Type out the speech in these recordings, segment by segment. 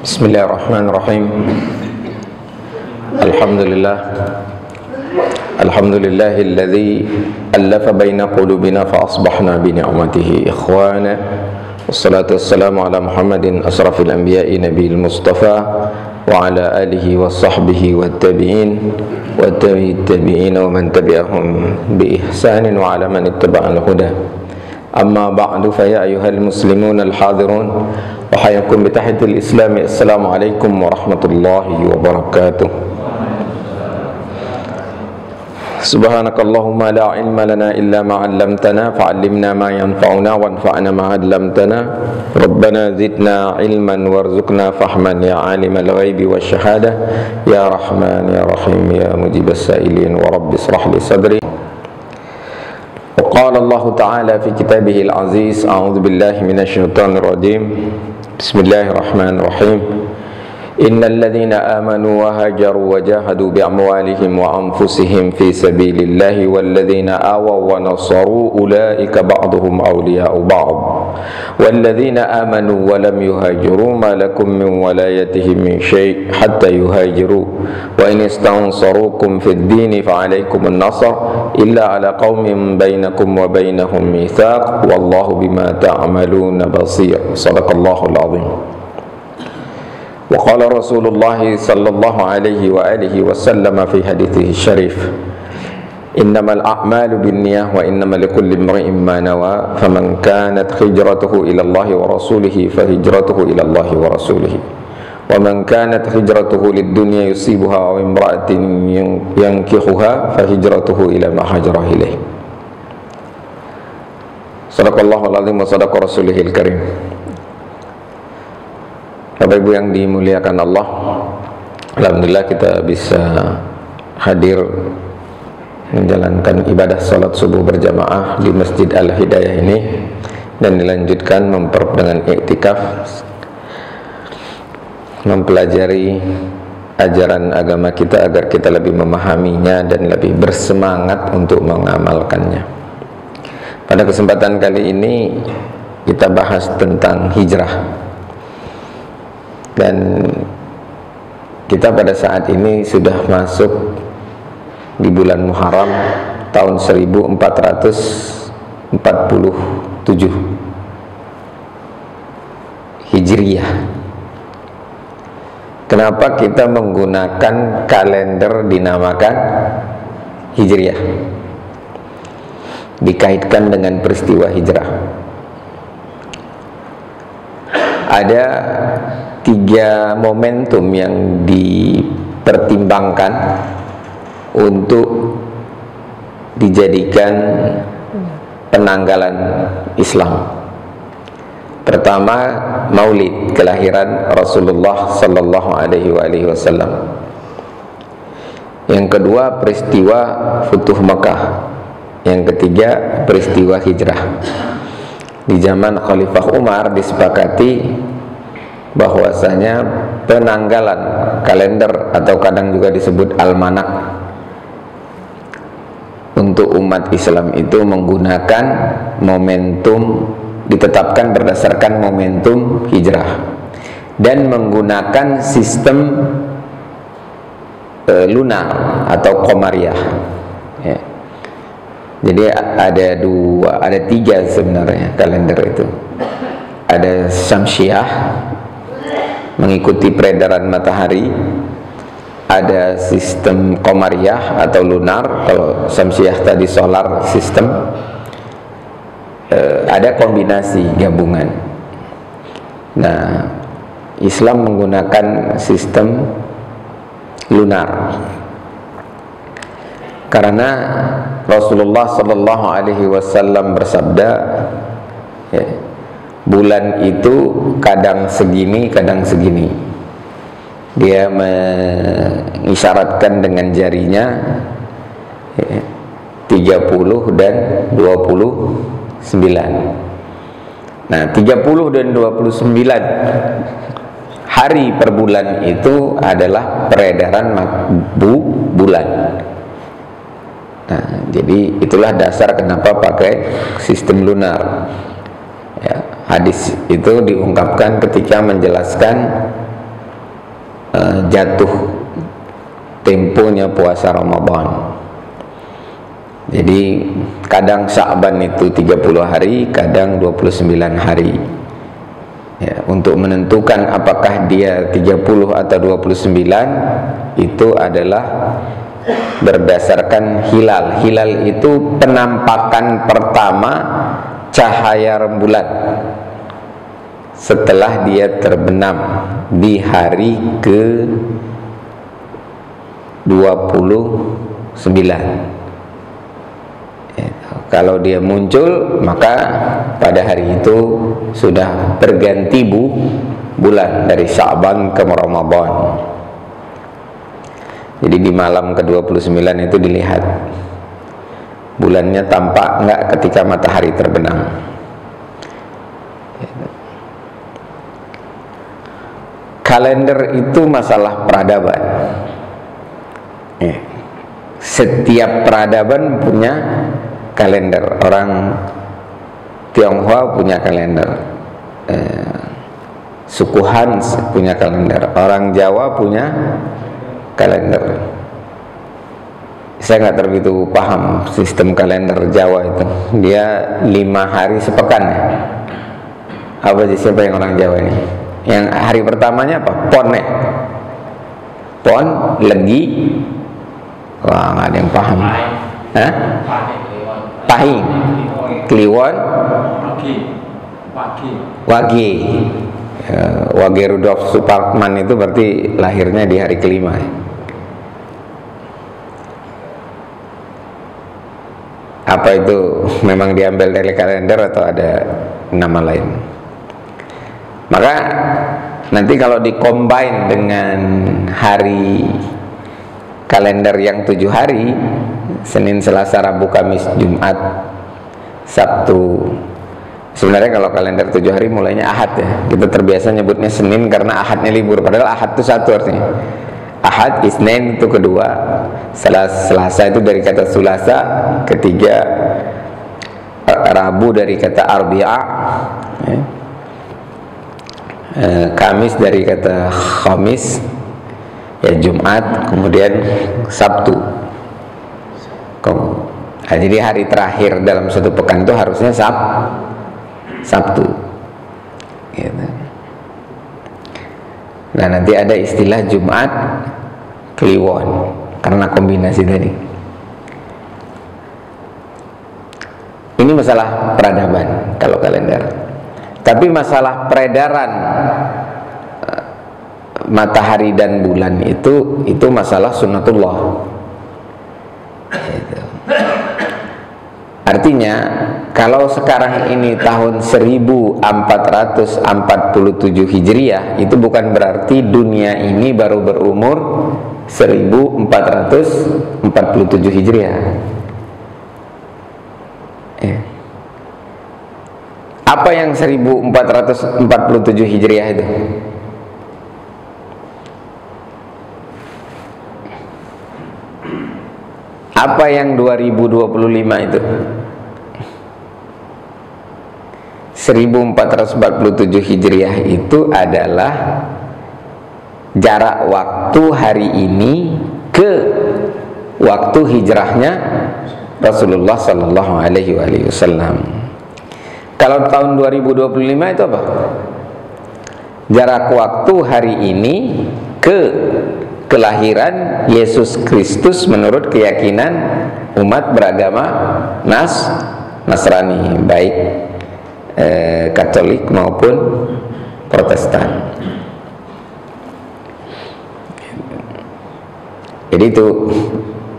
Bismillahirrahmanirrahim. Alhamdulillahilladzi allafa baina qulubina fa asbahna bi ni'matihi ikhwana. Wassalatu wassalamu ala Muhammadin asrafil anbiya'i nabiyil mustafa wa ala alihi wa sahbihi wa tabi'in wa tabi'in wa man tabi'ahum bi ihsanin wa ala man ittaba'al huda. Amma ba'du fa ya ayyuhal muslimun al-hadirun wa hayyakum bi tahiyatil islam. Assalamu alaikum warahmatullahi wabarakatuh. Subhanakallahumma la ilma lana illa ma 'allamtana fa'allimna ma yanfa'una wanfa'na ma 'allamtana. Rabbana zidna ilman warzuqna fahman ya 'alimal ghaibi wasyahada ya rahman ya rahim ya mujibas sa'ilin wa rabbi israh li sadri. Qala Allah Ta'ala fi kitabihil aziz, a'udzu billahi minasy syaithanir rajim. Bismillahirrahmanirrahim. Innal ladzina amanu wa hajaru wa jahadu bi amwalihim wa anfusihim fi sabilillahi wal ladzina awaw wa nasaru ulaika ba'duhum awliya'u ba'd wal ladzina amanu wa lam yuhajiru ma lakum min walayatihim min syai' hatta yuhajiru wa in istansarukum fid dini fa 'alaykumun nasr illa 'ala qaumin bainakum wa bainahum mitsaq wallahu bima ta'maluna basir. Shadaqallahul 'azim. Wa qala Rasulullah sallallahu alaihi wa alihi wasallam fi hadithihi syarif, innamal a'malu binniyah wa innamal likulli imri'in ma nawa faman kanat hijratuhu ila Allah wa rasulihi fa hijratuhu ila Allah wa rasulihi wa man kanat hijratuhu lid dunya yusibuha aw imra'atin yankihuha fa hijratuhu ila ma hajara ilaih. Shadaqallahul 'azim wa shadaqa rasulihil karim. Bapak Ibu yang dimuliakan Allah, alhamdulillah kita bisa hadir menjalankan ibadah salat subuh berjamaah di Masjid Al-Hidayah ini dan dilanjutkan dengan iktikaf mempelajari ajaran agama kita agar kita lebih memahaminya dan lebih bersemangat untuk mengamalkannya. Pada kesempatan kali ini kita bahas tentang hijrah. Dan kita pada saat ini sudah masuk di bulan Muharram tahun 1447 Hijriyah. Kenapa kita menggunakan kalender dinamakan Hijriyah? Dikaitkan dengan peristiwa hijrah. Ada 3 momentum yang dipertimbangkan untuk dijadikan penanggalan Islam. Pertama, Maulid, kelahiran Rasulullah sallallahu alaihi wasallam. Yang kedua, peristiwa Futuh Mekah. Yang ketiga, peristiwa hijrah. Di zaman Khalifah Umar disepakati bahwasanya penanggalan kalender atau kadang juga disebut almanak untuk umat Islam itu menggunakan momentum, ditetapkan berdasarkan momentum hijrah dan menggunakan sistem lunar atau komariah ya. Jadi ada 3 sebenarnya kalender itu. Ada Syamsiah, mengikuti peredaran matahari. Ada sistem Komariah atau lunar, kalau Syamsiah tadi solar system. Ada kombinasi gabungan. Nah, Islam menggunakan sistem lunar karena Rasulullah sallallahu alaihi wasallam bersabda ya, bulan itu kadang segini, kadang segini. Dia mengisyaratkan dengan jarinya ya, 30 dan 29. Nah, 30 dan 29 hari per bulan itu adalah peredaran bulan. Nah, jadi itulah dasar kenapa pakai sistem lunar. Ya, hadis itu diungkapkan ketika menjelaskan jatuh temponya puasa Ramadan. Jadi kadang Sya'ban itu 30 hari, kadang 29 hari. Ya, untuk menentukan apakah dia 30 atau 29 itu adalah berdasarkan hilal. Hilal itu penampakan pertama cahaya rembulan setelah dia terbenam di hari ke 29. Kalau dia muncul, maka pada hari itu sudah berganti bulan dari Sya'ban ke Ramadan. Jadi di malam ke-29 itu dilihat bulannya tampak enggak ketika matahari terbenam. Kalender itu masalah peradaban. Setiap peradaban punya kalender. Orang Tionghoa punya kalender, suku Han punya kalender, orang Jawa punya kalender. Saya nggak terlalu paham sistem kalender Jawa itu. Dia 5 hari sepekan ya? Apa sih, siapa yang orang Jawa ini? Yang hari pertamanya apa? Pon ya? Pon, Legi. Wah, nggak ada yang paham. Hah? Pahing, Kliwon, Wage. Wage Rudolf Supratman itu berarti lahirnya di hari kelima. Apa itu memang diambil dari kalender atau ada nama lain? Maka nanti kalau dikombin dengan hari kalender yang 7 hari, Senin, Selasa, Rabu, Kamis, Jumat, Sabtu. Sebenarnya kalau kalender 7 hari mulainya Ahad ya. Kita terbiasa nyebutnya Senin karena Ahadnya libur. Padahal Ahad itu satu artinya. Ahad, Isnin itu kedua. Selasa itu dari kata Sulasa, ketiga. Rabu dari kata Arbi'a, ya. Kamis dari kata Khamis, ya Jumat, kemudian Sabtu. Nah, jadi hari terakhir dalam satu pekan itu harusnya Sabtu. Gitu. Nah, nanti ada istilah Jumat Kliwon karena kombinasi tadi. Ini masalah peradaban kalau kalender. Tapi masalah peredaran matahari dan bulan itu masalah sunnatullah. Artinya kalau sekarang ini tahun 1447 Hijriah, itu bukan berarti dunia ini baru berumur 1447 Hijriah. Apa yang 1447 Hijriah itu? Apa yang 2025 itu? 1447 Hijriah itu adalah jarak waktu hari ini ke waktu hijrahnya Rasulullah Sallallahu Alaihi Wasallam. Kalau tahun 2025 itu apa? Jarak waktu hari ini ke kelahiran Yesus Kristus menurut keyakinan umat beragama Nasrani, baik Katolik maupun Protestan. Jadi itu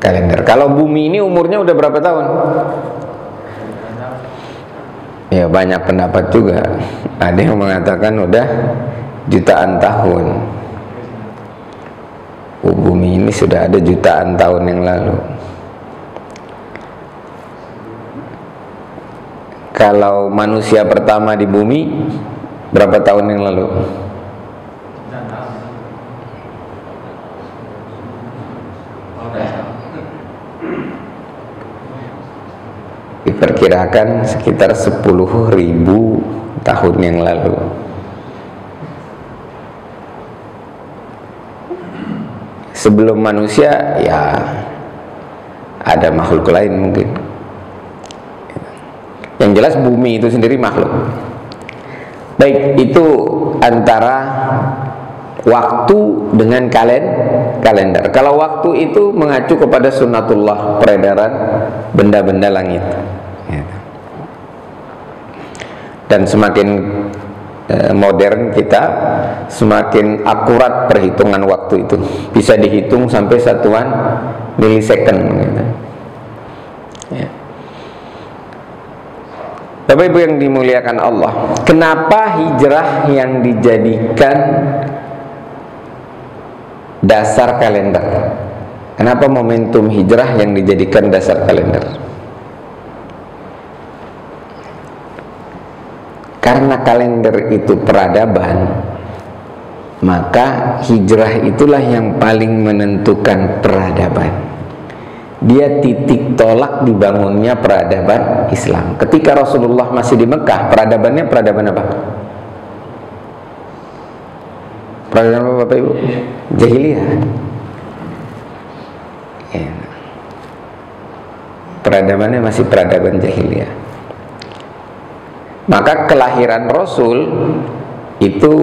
kalender. Kalau bumi ini umurnya udah berapa tahun? Ya banyak pendapat juga. Ada yang mengatakan udah jutaan tahun. Bumi ini sudah ada jutaan tahun yang lalu. Kalau manusia pertama di bumi berapa tahun yang lalu? Diperkirakan sekitar 10.000 tahun yang lalu. Sebelum manusia ya ada makhluk lain mungkin. Yang jelas bumi itu sendiri makhluk. Baik, itu antara waktu dengan kalender. Kalau waktu itu mengacu kepada sunnatullah, peredaran benda-benda langit. Dan semakin modern kita, semakin akurat perhitungan waktu itu. Bisa dihitung sampai satuan milisecond gitu. Ya. Bapak Ibu yang dimuliakan Allah, kenapa hijrah yang dijadikan dasar kalender? Kenapa momentum hijrah yang dijadikan dasar kalender? Karena kalender itu peradaban, maka hijrah itulah yang paling menentukan peradaban. Dia titik tolak dibangunnya peradaban Islam. Ketika Rasulullah masih di Mekah, peradabannya peradaban apa? Peradaban apa Bapak Ibu? Jahiliyah. Ya. Peradabannya masih peradaban jahiliyah. Maka kelahiran Rasul itu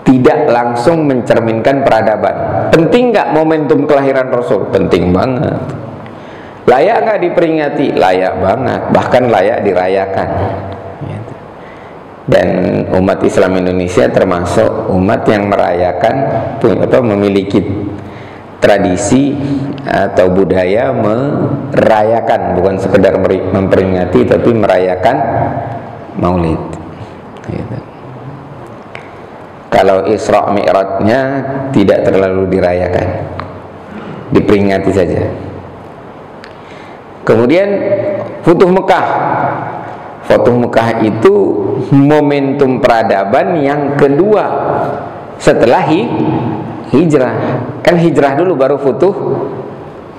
tidak langsung mencerminkan peradaban. Penting nggak momentum kelahiran Rasul? Penting banget. Layak nggak diperingati? Layak banget, bahkan layak dirayakan. Dan umat Islam Indonesia termasuk umat yang merayakan atau memiliki tradisi atau budaya merayakan, bukan sekedar memperingati, tapi merayakan Maulid. Kalau Isra Mi'rajnya tidak terlalu dirayakan, diperingati saja. Kemudian Futuh Mekah. Futuh Mekah itu momentum peradaban yang kedua setelah hijrah. Kan hijrah dulu baru Futuh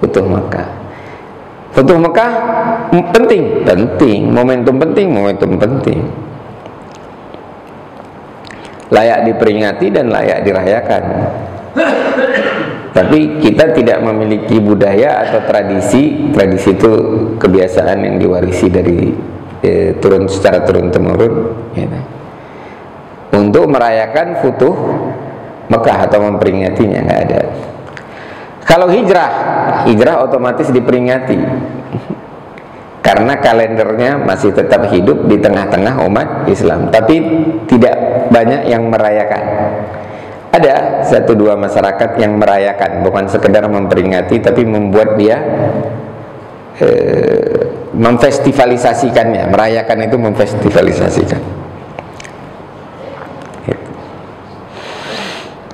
Mekah. Futuh Mekah penting, momentum penting. Layak diperingati dan layak dirayakan. Tapi kita tidak memiliki budaya atau tradisi itu kebiasaan yang diwarisi dari secara turun temurun ya. Untuk merayakan Futuh Mekah atau memperingatinya nggak ada. Kalau hijrah otomatis diperingati karena kalendernya masih tetap hidup di tengah-tengah umat Islam, tapi tidak banyak yang merayakan. Ada 1-2 masyarakat yang merayakan, bukan sekedar memperingati, tapi membuat dia memfestivalisasikannya. Merayakan itu memfestivalisasikan.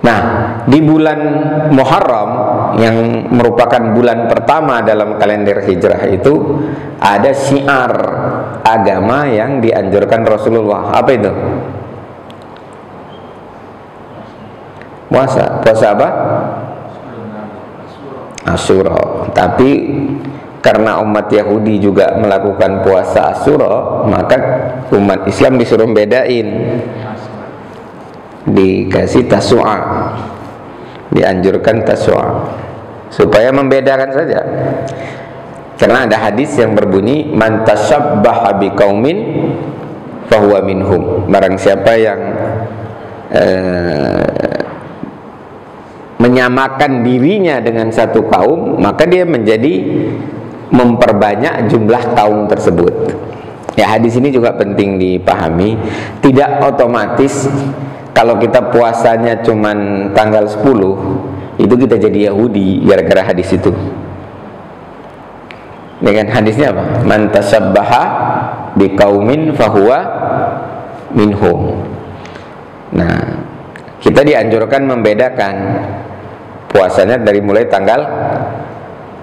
Nah, di bulan Muharram yang merupakan bulan pertama dalam kalender hijrah itu ada syiar agama yang dianjurkan Rasulullah. Apa itu? Puasa apa? Asyura. Tapi karena umat Yahudi juga melakukan puasa Asyura, maka umat Islam disuruh bedain. Dikasih Tasu'a, dianjurkan Tasu'a supaya membedakan saja. Karena ada hadis yang berbunyi man tashabbaha biqaumin fahuwa minhum. Barang siapa yang menyamakan dirinya dengan satu kaum, maka dia menjadi memperbanyak jumlah kaum tersebut. Ya, hadis ini juga penting dipahami. Tidak otomatis kalau kita puasanya cuman tanggal 10 itu kita jadi Yahudi gara-gara hadis itu. Dengan hadisnya apa? Man tasabbaha biqaumin fahuwa minhum. Nah, kita dianjurkan membedakan puasanya dari mulai tanggal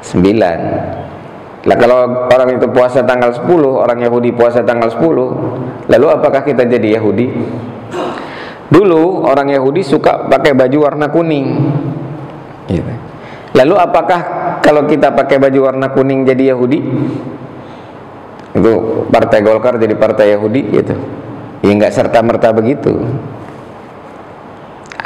9. Lah kalau orang itu puasa tanggal 10, orang Yahudi puasa tanggal 10, lalu apakah kita jadi Yahudi? Dulu orang Yahudi suka pakai baju warna kuning. Lalu apakah kalau kita pakai baju warna kuning jadi Yahudi? Itu Partai Golkar jadi partai Yahudi gitu. Ya nggak serta-merta begitu.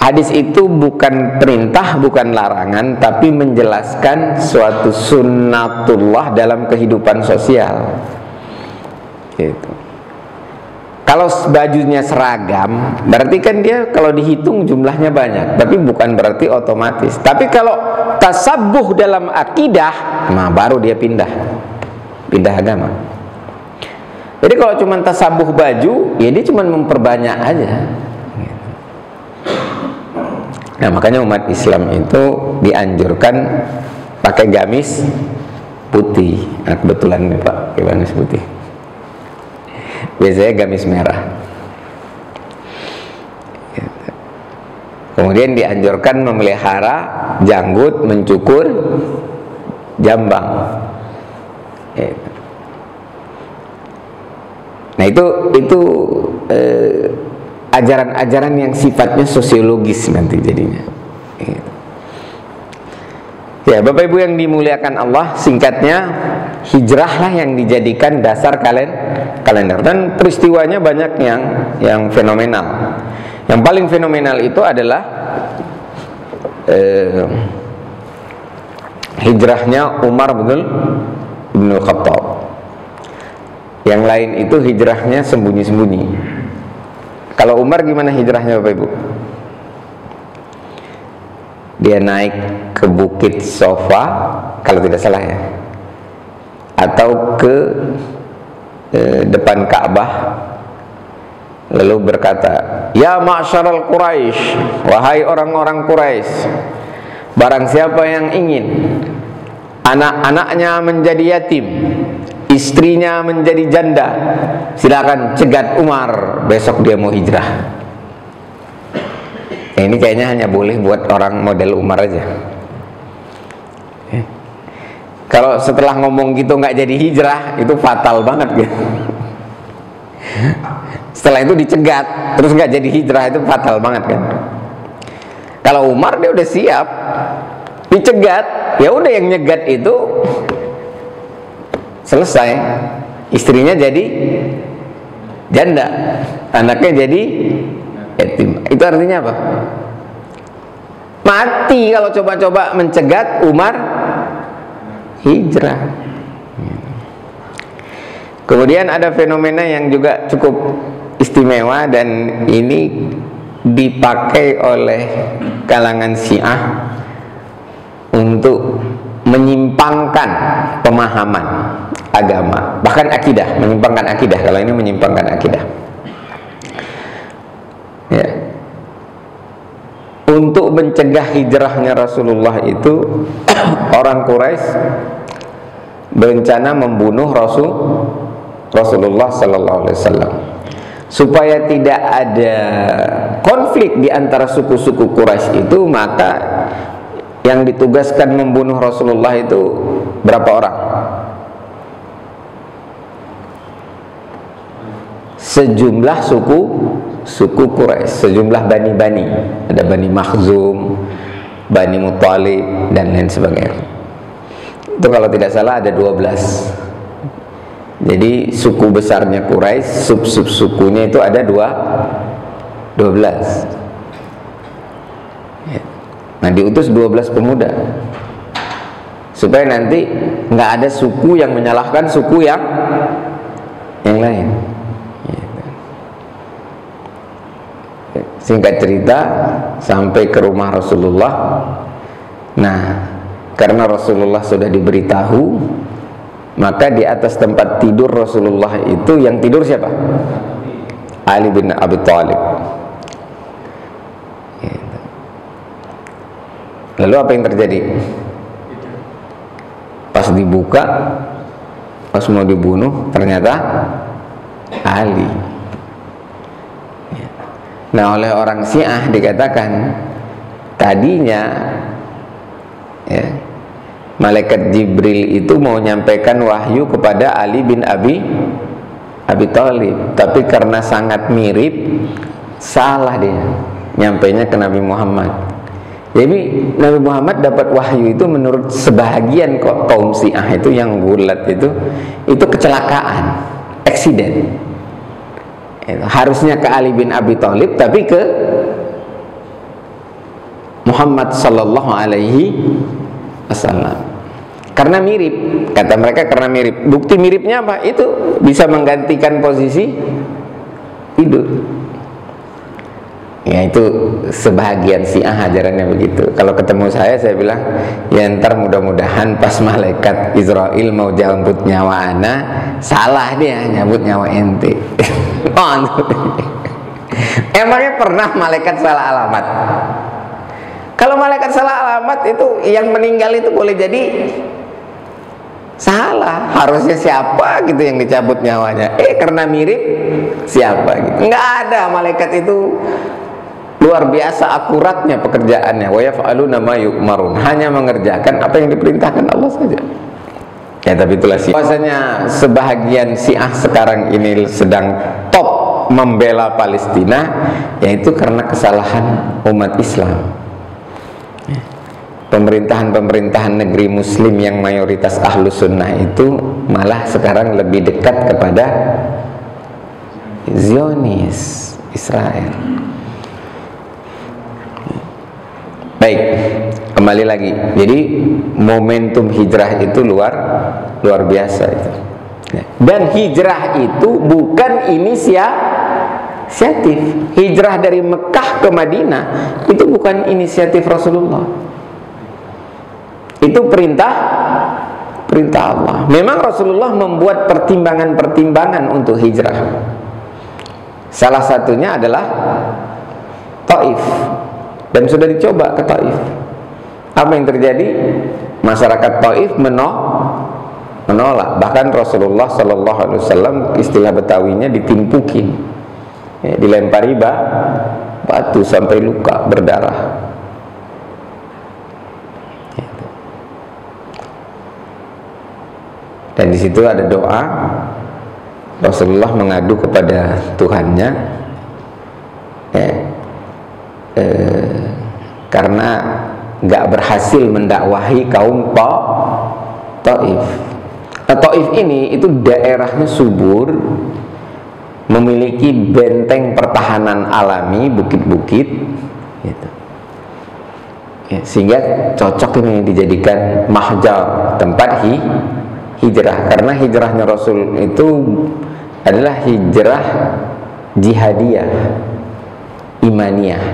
Hadis itu bukan perintah, bukan larangan, tapi menjelaskan suatu sunnatullah dalam kehidupan sosial. Gitu. Kalau bajunya seragam, berarti kan dia kalau dihitung jumlahnya banyak, tapi bukan berarti otomatis. Tapi kalau tasabuh dalam akidah, nah baru dia pindah agama. Jadi kalau cuma tasabuh baju, ya dia cuma memperbanyak aja. Nah makanya umat Islam itu dianjurkan pakai gamis putih. Nah, kebetulan nih Pak, pakai gamis putih. Biasanya gamis merah. Kemudian dianjurkan memelihara janggut, mencukur jambang. Nah itu ajaran-ajaran yang sifatnya sosiologis nanti jadinya. Ya Bapak Ibu yang dimuliakan Allah, singkatnya hijrahlah yang dijadikan dasar kalender, dan peristiwanya banyak yang fenomenal. Yang paling fenomenal itu adalah hijrahnya Umar bin Khattab. Yang lain itu hijrahnya sembunyi-sembunyi. Kalau Umar gimana hijrahnya Bapak Ibu? Dia naik ke Bukit Sofa, kalau tidak salah ya, atau ke depan Ka'bah, lalu berkata, "Ya ma'syaral Quraisy, wahai orang-orang Quraisy, barang siapa yang ingin anak-anaknya menjadi yatim, istrinya menjadi janda, silakan cegat Umar, besok dia mau hijrah." Ini kayaknya hanya boleh buat orang model Umar aja. Kalau setelah ngomong gitu nggak jadi hijrah, itu fatal banget gitu. Setelah itu dicegat terus nggak jadi hijrah, itu fatal banget kan. Kalau Umar dia udah siap, dicegat, ya udah yang nyegat itu selesai, istrinya jadi janda, anaknya jadi yatim. Itu artinya apa? Mati kalau coba-coba mencegat Umar hijrah. Kemudian ada fenomena yang juga cukup istimewa, dan ini dipakai oleh kalangan Syiah untuk menyimpangkan pemahaman agama, bahkan akidah, menyimpangkan akidah. Kalau ini menyimpangkan akidah, ya. Untuk mencegah hijrahnya Rasulullah itu, orang Quraisy berencana membunuh Rasulullah Sallallahu Alaihi Wasallam supaya tidak ada konflik di antara suku-suku Quraisy itu. Maka yang ditugaskan membunuh Rasulullah itu berapa orang? Sejumlah suku Quraisy, sejumlah bani. Ada Bani Makhzum, Bani Muthalib, dan lain sebagainya. Itu kalau tidak salah ada 12. Jadi suku besarnya Quraisy, sub-sub sukunya itu ada 12. Nah diutus 12 pemuda supaya nanti nggak ada suku yang menyalahkan suku yang lain. Singkat cerita, sampai ke rumah Rasulullah. Nah, karena Rasulullah sudah diberitahu, maka di atas tempat tidur Rasulullah itu yang tidur siapa? Ali bin Abi Thalib. Lalu apa yang terjadi? Pas dibuka, pas mau dibunuh, ternyata Ali. Nah, oleh orang Syiah dikatakan tadinya ya, malaikat Jibril itu mau nyampaikan wahyu kepada Ali bin Abi Thalib, tapi karena sangat mirip, salah dia nyampainya ke Nabi Muhammad. Jadi Nabi Muhammad dapat wahyu itu menurut sebahagian kaum Syiah itu yang gulat itu kecelakaan, eksiden. Harusnya ke Ali bin Abi Thalib, tapi ke Muhammad sallallahu alaihi wasallam. Karena mirip, kata mereka karena mirip. Bukti miripnya apa? Itu bisa menggantikan posisi tidur. Ya itu sebahagian Syiah ajarannya begitu. Kalau ketemu saya bilang, ya ntar mudah-mudahan pas malaikat Israel mau jemput nyawa ana, salah dia nyambut nyawa ente. Emangnya pernah malaikat salah alamat? Kalau malaikat salah alamat itu yang meninggal itu boleh jadi salah, harusnya siapa gitu yang dicabut nyawanya, karena mirip siapa gitu. Nggak ada, malaikat itu luar biasa akuratnya pekerjaannya. Wa yaf'aluna ma yu'marun, hanya mengerjakan apa yang diperintahkan Allah saja. Ya tapi itulah sih. Bahwasanya sebahagian Syiah sekarang ini sedang top membela Palestina, yaitu karena kesalahan umat Islam. Pemerintahan-pemerintahan negeri muslim yang mayoritas ahlu sunnah itu malah sekarang lebih dekat kepada Zionis, Israel. Baik, kembali lagi. Jadi momentum hijrah itu luar biasa itu. Dan hijrah itu bukan inisiatif. Hijrah dari Mekah ke Madinah itu bukan inisiatif Rasulullah. Itu perintah Allah. Memang Rasulullah membuat pertimbangan-pertimbangan untuk hijrah. Salah satunya adalah Taif, dan sudah dicoba ke Taif. Apa yang terjadi? Masyarakat Taif menolak. Bahkan Rasulullah Sallallahu Alaihi Wasallam, istilah Betawinya, ditimpukin, dilempari batu sampai luka berdarah. Dan di situ ada doa Rasulullah mengadu kepada Tuhannya, karena nggak berhasil mendakwahi kaum Taif. Taif ini itu daerahnya subur, memiliki benteng pertahanan alami, bukit-bukit, gitu. Sehingga cocok ini dijadikan mahjar, tempat hijrah. Karena hijrahnya Rasul itu adalah hijrah jihadiyah, imaniyah.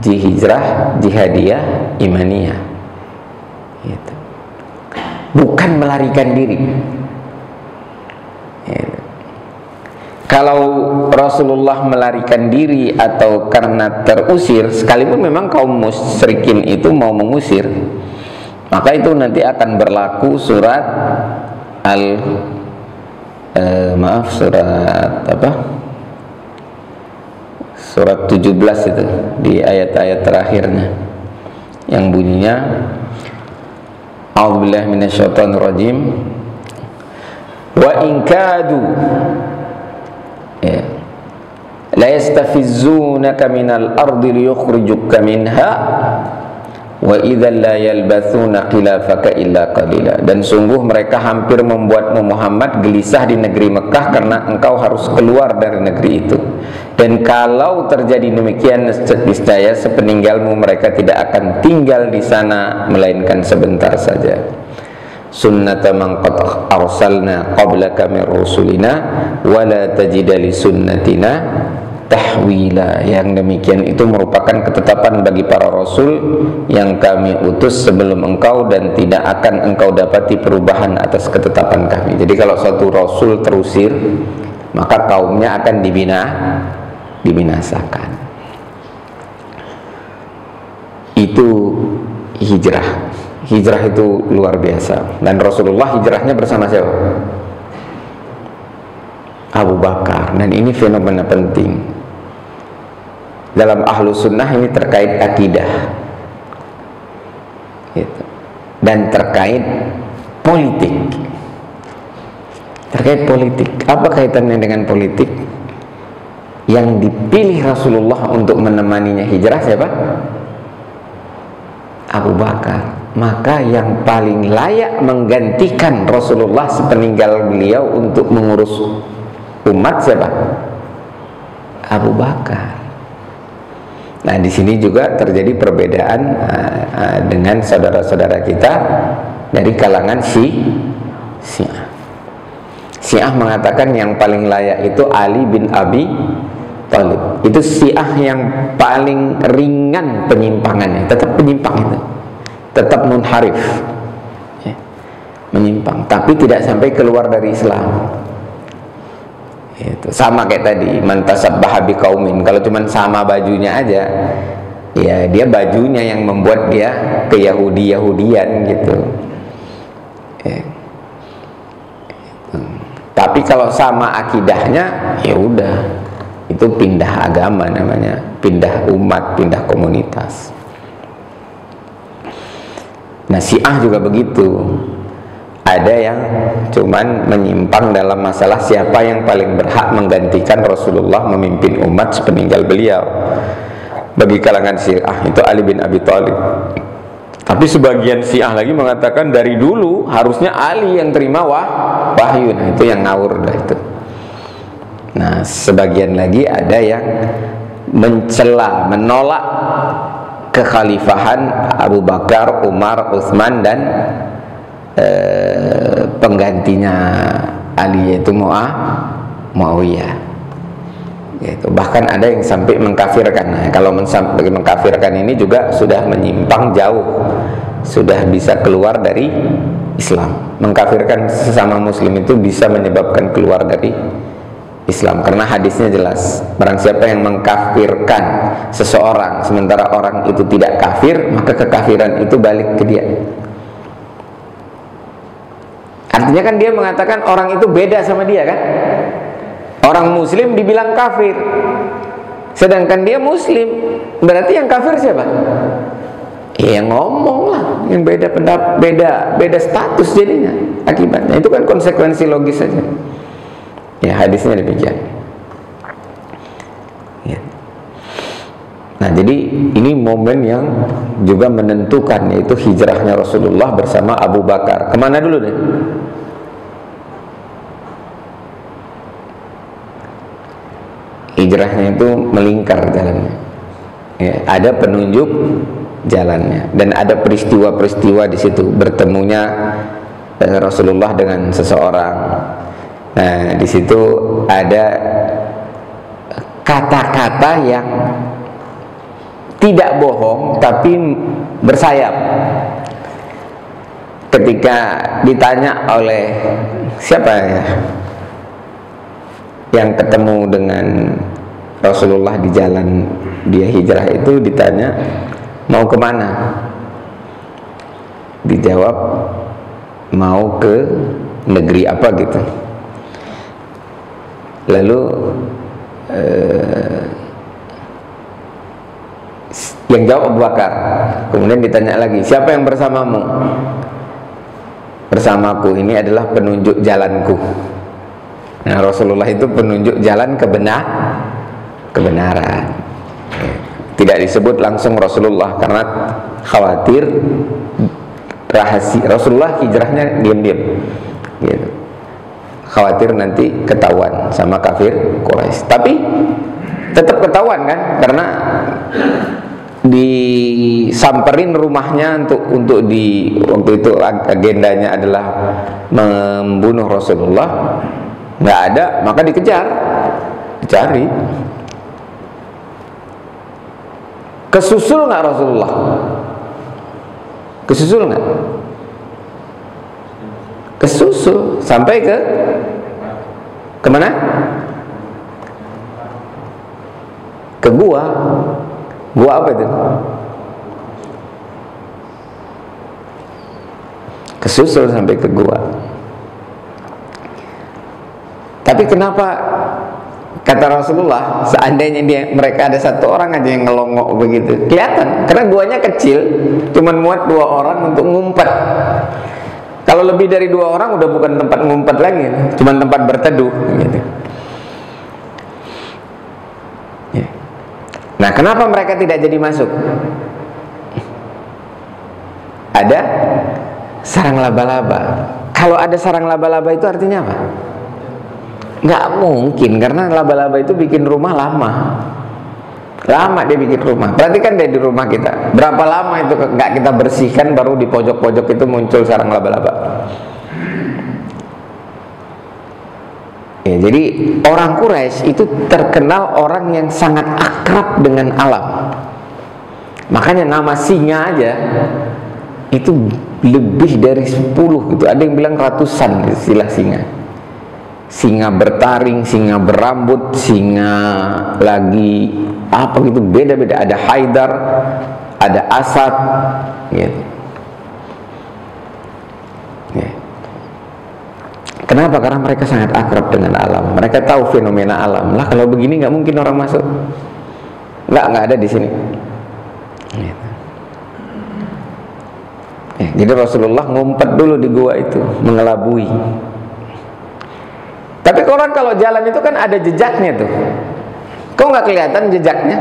Hijrah jihadiyah, imaniyah, gitu. Bukan melarikan diri, gitu. Kalau Rasulullah melarikan diri atau karena terusir, sekalipun memang kaum musyrikin itu mau mengusir, maka itu nanti akan berlaku surat surat 17 itu, di ayat-ayat terakhirnya yang bunyinya A'udzubillahi minasyaitonirrajim wa in kadu la yastafizzunaka minal ardi liyukhrijuka minha wa idzal la yalbathuna khilafaka illa qalila. Dan sungguh mereka hampir membuatmu Muhammad gelisah di negeri Mekah karena engkau harus keluar dari negeri itu. Dan kalau terjadi demikian, niscaya sepeninggalmu mereka tidak akan tinggal di sana melainkan sebentar saja. Sunnata man qad arsalna qablaka min rusulina wa la tajida li sunnatina tahwila. Yang demikian itu merupakan ketetapan bagi para rasul yang kami utus sebelum engkau, dan tidak akan engkau dapati perubahan atas ketetapan kami. Jadi kalau suatu rasul terusir, maka kaumnya akan dibinasakan. Itu hijrah. Hijrah itu luar biasa. Dan Rasulullah hijrahnya bersama siapa? Abu Bakar. Dan ini fenomena penting dalam ahlu sunnah, ini terkait akidah, gitu. Dan terkait politik. Terkait politik. Apa kaitannya dengan politik? Yang dipilih Rasulullah untuk menemaninya hijrah siapa? Abu Bakar. Maka yang paling layak menggantikan Rasulullah sepeninggal beliau untuk mengurus umat siapa? Abu Bakar. Nah, di sini juga terjadi perbedaan dengan saudara-saudara kita dari kalangan Syiah. Syiah mengatakan yang paling layak itu Ali bin Abi Thalib. Itu Syiah yang paling ringan penyimpangannya, tetap penyimpang itu, tetap munharif, ya, menyimpang, tapi tidak sampai keluar dari Islam. Itu sama kayak tadi, mantasabbaha biqaumin. Kalau cuman sama bajunya aja, ya dia bajunya yang membuat dia ke Yahudian gitu. Ya. Tapi kalau sama akidahnya, ya udah, itu pindah agama namanya, pindah umat, pindah komunitas. Nah, Syiah juga begitu. Ada yang cuman menyimpang dalam masalah siapa yang paling berhak menggantikan Rasulullah memimpin umat sepeninggal beliau. Bagi kalangan Syiah itu Ali bin Abi Thalib. Tapi sebagian Syiah lagi mengatakan dari dulu harusnya Ali yang terima wahyu. Nah, itu yang ngawur dah itu. Nah, sebagian lagi ada yang mencela, menolak kekhalifahan Abu Bakar, Umar, Utsman dan penggantinya Ali, yaitu Muawiyah. Gitu. Bahkan ada yang sampai mengkafirkan. Nah, kalau sampai mengkafirkan ini juga sudah menyimpang jauh, sudah bisa keluar dari Islam. Mengkafirkan sesama muslim itu bisa menyebabkan keluar dari Islam, karena hadisnya jelas, barang siapa yang mengkafirkan seseorang sementara orang itu tidak kafir, maka kekafiran itu balik ke dia. Artinya kan dia mengatakan orang itu beda sama dia kan. Orang muslim dibilang kafir, sedangkan dia muslim, berarti yang kafir siapa? Ya yang ngomong lah, yang beda pendapat, beda status jadinya. Akibatnya itu kan konsekuensi logis saja. Ya, hadisnya demikian. Ya. Nah, jadi ini momen yang juga menentukan, yaitu hijrahnya Rasulullah bersama Abu Bakar. Kemana dulu deh? Hijrahnya itu melingkar jalannya. Ya, ada penunjuk jalannya dan ada peristiwa-peristiwa di situ, bertemunya Rasulullah dengan seseorang. Nah, di situ ada kata-kata yang tidak bohong tapi bersayap. Ketika ditanya oleh siapa ya yang ketemu dengan Rasulullah di jalan dia hijrah itu, ditanya mau kemana, dijawab mau ke negeri apa gitu. Lalu yang jawab Abu Bakar. Kemudian ditanya lagi, siapa yang bersamamu? Bersamaku ini adalah penunjuk jalanku. Nah, Rasulullah itu penunjuk jalan kebenaran. Tidak disebut langsung Rasulullah karena khawatir rahasia. Rasulullah hijrahnya diam-diam gitu. Khawatir nanti ketahuan sama kafir Quraisy. Tapi tetap ketahuan kan, karena disamperin rumahnya untuk di waktu itu agendanya adalah membunuh Rasulullah. Nggak ada, maka dikejar, dicari. Kesusul nggak Rasulullah? Kesusul nggak? Kesusul sampai kemana? Ke gua. Gua apa itu? Kesusul sampai ke gua. Tapi kenapa kata Rasulullah, seandainya mereka ada satu orang aja yang ngelongok begitu, kelihatan, karena guanya kecil, cuman muat 2 orang untuk ngumpet. Kalau lebih dari 2 orang udah bukan tempat ngumpet lagi, cuman tempat berteduh gitu. Ya. Nah, kenapa mereka tidak jadi masuk? Ada sarang laba-laba. Kalau ada sarang laba-laba itu artinya apa? Nggak mungkin, karena laba-laba itu bikin rumah lama. Lama dia bikin rumah. Perhatikan deh di rumah kita, berapa lama itu nggak kita bersihkan, baru di pojok-pojok itu muncul sarang laba-laba. Ya, jadi orang Quraisy itu terkenal orang yang sangat akrab dengan alam. Makanya nama singa aja itu lebih dari 10 gitu. Ada yang bilang ratusan istilah singa. Singa bertaring, singa berambut, singa lagi apa gitu, beda-beda. Ada Haidar, ada Asad gitu. Ya. Kenapa? Karena mereka sangat akrab dengan alam. Mereka tahu fenomena alam. Lah kalau begini nggak mungkin orang masuk. Nggak ada di sini. Gitu. Jadi Rasulullah ngumpet dulu di gua itu, mengelabui. Tapi orang kalau jalan itu kan ada jejaknya tuh. Kok nggak kelihatan jejaknya?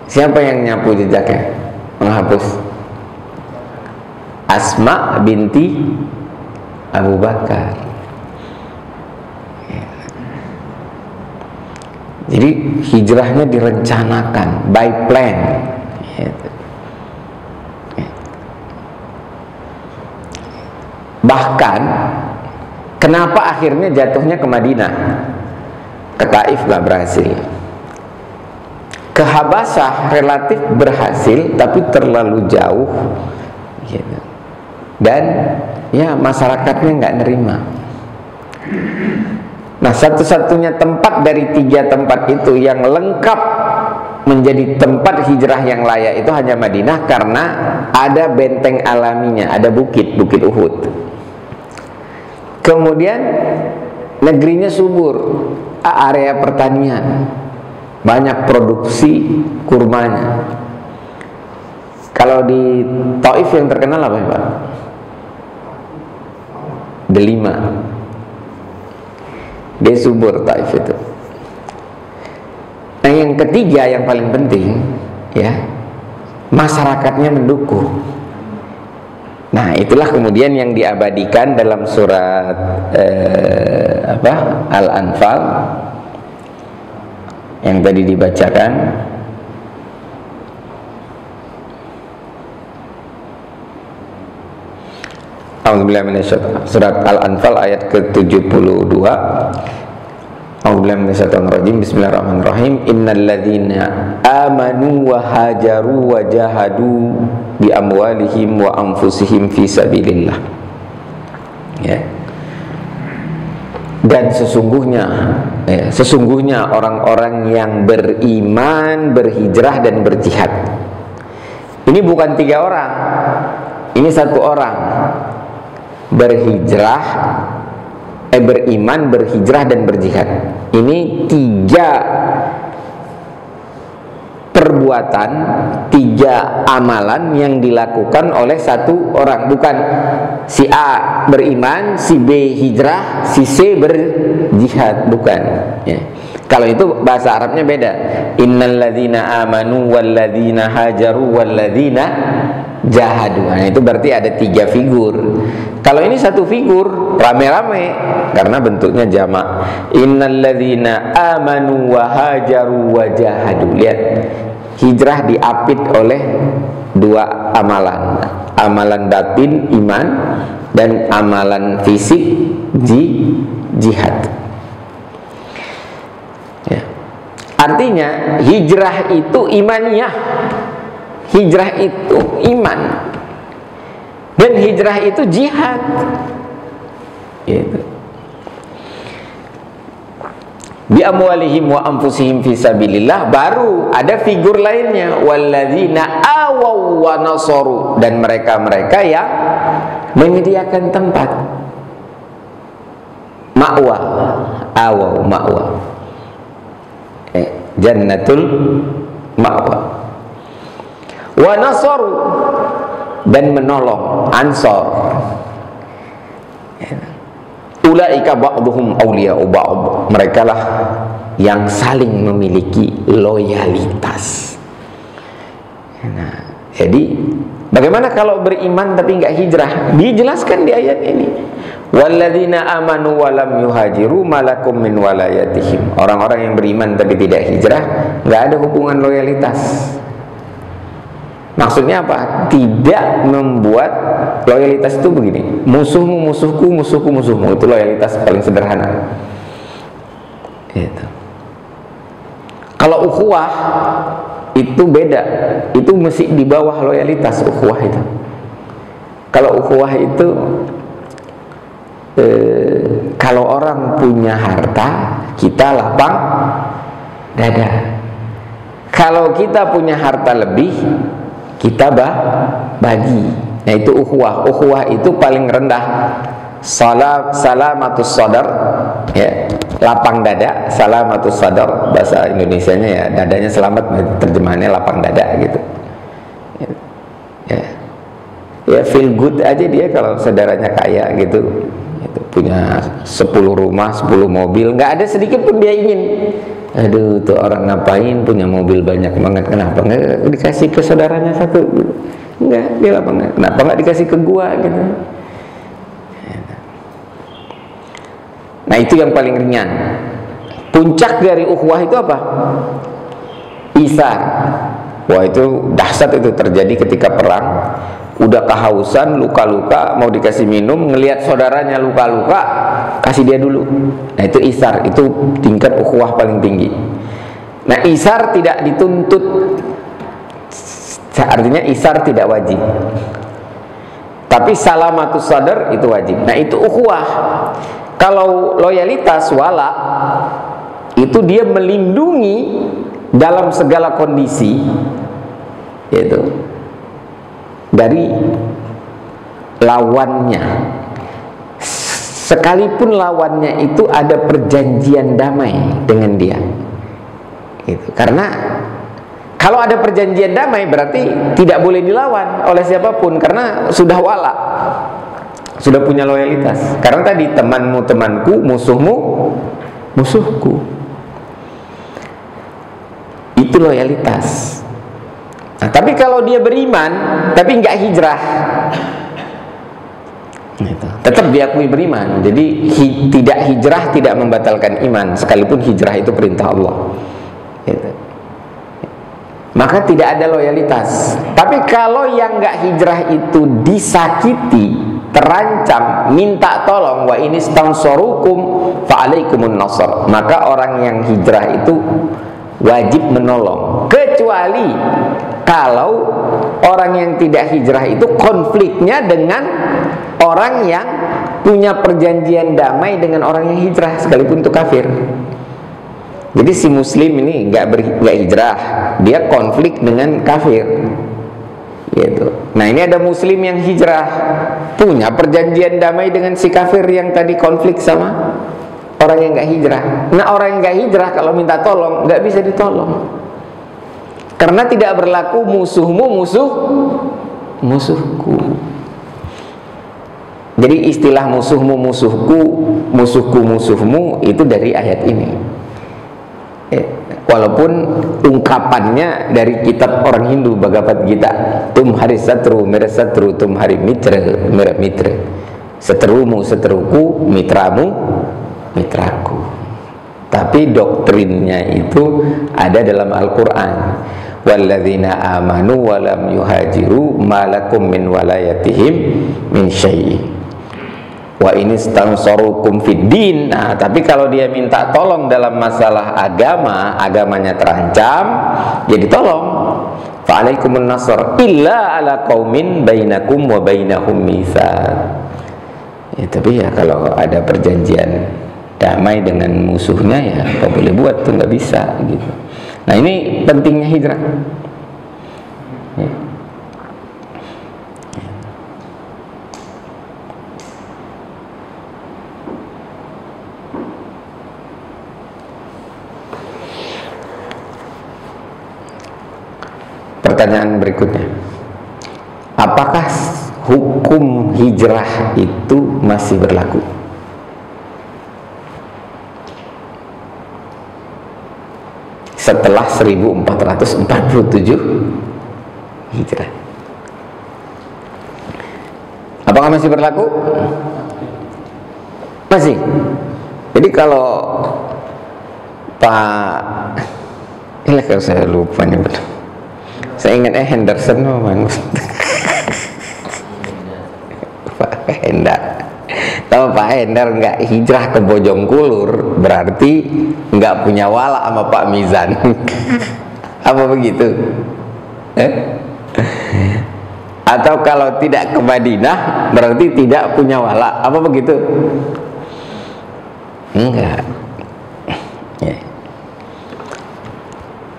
Siapa yang nyapu jejaknya? Menghapus? Asma binti Abu Bakar. Jadi hijrahnya direncanakan, by plan. Bahkan kenapa akhirnya jatuhnya ke Madinah? Ke Taif nggak berhasil. Ke Habasyah relatif berhasil, tapi terlalu jauh. Gitu. Dan ya masyarakatnya nggak nerima. Nah, satu-satunya tempat dari 3 tempat itu yang lengkap menjadi tempat hijrah yang layak itu hanya Madinah, karena ada benteng alaminya, ada bukit Uhud. Kemudian negerinya subur, area pertanian, banyak produksi kurmanya. Kalau di Taif yang terkenal apa ya Pak? Delima. Dia subur Taif itu. Nah, yang ketiga yang paling penting ya, masyarakatnya mendukung. Nah, itulah kemudian yang diabadikan dalam surat Al-Anfal yang tadi dibacakan. Surat Al-Anfal ayat ke-72. A'udzubillahi minasyaitonir rajim. Bismillahirrahmanirrahim. Innalladzina amanu wa hajaru wa jahadu bi amwalihim wa anfusihim fi sabilillah. Ya. Dan sesungguhnya orang-orang yang beriman, berhijrah dan berjihad. Ini bukan 3 orang. Ini 1 orang. Beriman, berhijrah dan berjihad. Ini 3 perbuatan, 3 amalan yang dilakukan oleh 1 orang. Bukan si A beriman, si B hijrah, si C berjihad, bukan ya. Kalau itu bahasa Arabnya beda. Innalladzina amanu walladzina hajaru walladzina jahadu. Nah, itu berarti ada 3 figur. Kalau ini 1 figur, rame-rame karena bentuknya jamak. Innalladzina amanu wa hajaru wa jahadu. Lihat, hijrah diapit oleh 2 amalan. Amalan batin iman dan amalan fisik jihad. Ya. Artinya hijrah itu imaniyah. Hijrah itu iman, dan hijrah itu jihad. Gitu. Bi amwalihim wa anfusihim fi sabilillah. Baru ada figur lainnya, walladzina awaw wa nasaru, dan mereka-mereka yang menyediakan tempat ma'wa. Awaw ma'wa, jannatul ma'wa. Wa nasaru, dan menolong, ansor. Ulaika ba'duhum awliya'u ba'd. Mereka lah yang saling memiliki loyalitas. Nah, jadi bagaimana kalau beriman tapi nggak hijrah? Dijelaskan di ayat ini. Walladzina amanu wa lam yuhajiru malakum min walayatihim. Orang-orang yang beriman tapi tidak hijrah, nggak ada hubungan loyalitas. Maksudnya apa? Tidak membuat loyalitas itu begini. Musuhmu musuhku, musuhku musuhmu. Itu loyalitas paling sederhana. Gitu. Kalau ukhuwah itu beda. Itu mesti di bawah loyalitas ukhuwah itu. Kalau ukhuwah itu kalau orang punya harta, kita lapang dada. Kalau kita punya harta lebih, kita bagi. Nah itu ukhuwah. Ukhuwah itu paling rendah. Salamatus sadar, ya, lapang dada. Salamatus sadar, bahasa Indonesianya ya, dadanya selamat, terjemahannya lapang dada gitu. Ya feel good aja dia kalau saudaranya kaya gitu. Punya 10 rumah, 10 mobil, nggak ada sedikit pun dia ingin. Aduh, tuh orang ngapain punya mobil banyak banget, kenapa nggak dikasih ke saudaranya satu? Nggak, dia apa nggak? Kenapa nggak dikasih ke gua gitu? Nah itu yang paling ringan. Puncak dari ukhuwah itu apa? Isar. Wah itu dahsyat, itu terjadi ketika perang. Udah kehausan, luka-luka, mau dikasih minum, ngelihat saudaranya luka-luka, kasih dia dulu. Nah itu isar, itu tingkat ukhuwah paling tinggi. Nah isar tidak dituntut, artinya isar tidak wajib, tapi salamatus sadar itu wajib. Nah itu ukhuwah. Kalau loyalitas wala, itu dia melindungi dalam segala kondisi, yaitu dari lawannya, sekalipun lawannya itu ada perjanjian damai dengan dia gitu. Karena kalau ada perjanjian damai berarti tidak boleh dilawan oleh siapapun, karena sudah wala, sudah punya loyalitas. Karena tadi temanmu temanku, musuhmu musuhku, itu loyalitas. Nah, tapi kalau dia beriman tapi nggak hijrah, gitu, tetap diakui beriman. Jadi tidak hijrah tidak membatalkan iman, sekalipun hijrah itu perintah Allah, gitu. Maka tidak ada loyalitas. Tapi kalau yang nggak hijrah itu disakiti, terancam, minta tolong, wa ini stansorukum fa alaikumun nasr, maka orang yang hijrah itu wajib menolong, kecuali kalau orang yang tidak hijrah itu konfliknya dengan orang yang punya perjanjian damai dengan orang yang hijrah, sekalipun itu kafir. Jadi si muslim ini nggak hijrah, dia konflik dengan kafir, gitu. Nah ini ada muslim yang hijrah, punya perjanjian damai dengan si kafir yang tadi konflik sama orang yang nggak hijrah. Nah orang yang nggak hijrah kalau minta tolong nggak bisa ditolong, karena tidak berlaku musuhmu musuhku. Jadi istilah musuhmu musuhku, musuhku musuhmu itu dari ayat ini. Walaupun ungkapannya dari kitab orang Hindu Bhagavad Gita, tum hari satru mera satru tum hari mitra mera mitra, seterumu seteruku, mitramu mitraku. Tapi doktrinnya itu ada dalam Al-Quran. Walladzina amanu walam yuhajiru malakum min walayatihim min syai'. Wa ini stansorukum fid din. Nah, tapi kalau dia minta tolong dalam masalah agama, agamanya terancam, jadi tolong. Fa alaikumun nasr illa ala qaumin bainakum wa bainahum mitsaq. Ya, tapi ya kalau ada perjanjian damai dengan musuhnya ya apa boleh buat, tuh nggak bisa gitu. Nah ini pentingnya hijrah. Ya. Pertanyaan berikutnya, apakah hukum hijrah itu masih berlaku? Setelah 1447 hijrah, apakah masih berlaku? Masih. Jadi kalau Pak, ini kalau saya lupa nih betul. Saya ingat Henderson memang. Pak Hendar. Kalau Pak Hendar nggak hijrah ke Bojongkulur, berarti nggak punya wala sama Pak Mizan. Apa begitu? Atau kalau tidak ke Madinah, berarti tidak punya wala. Apa begitu? Enggak. Ya.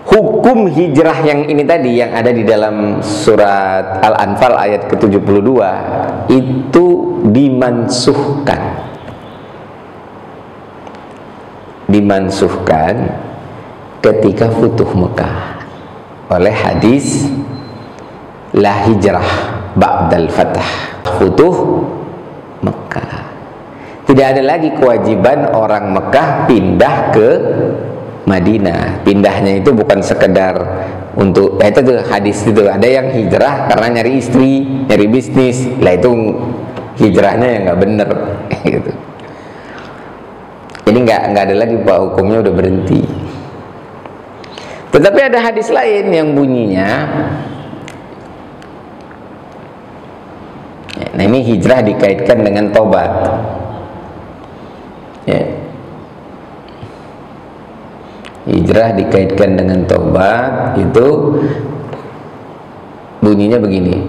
Hukum hijrah yang ini tadi yang ada di dalam surat Al-Anfal ayat ke-72 itu dimansuhkan. Dimansuhkan ketika Futuh Mekah oleh hadis la hijrah ba'dal fath. Futuh Mekah. Tidak ada lagi kewajiban orang Mekah pindah ke Madinah. Pindahnya itu bukan sekedar untuk, itu tuh hadis itu, ada yang hijrah karena nyari istri, nyari bisnis, lah itu hijrahnya yang nggak bener, gitu. Jadi nggak ada lagi Pak, hukumnya udah berhenti. Tetapi ada hadis lain yang bunyinya, nah ini hijrah dikaitkan dengan tobat. Ya. Hijrah dikaitkan dengan tobat itu bunyinya begini: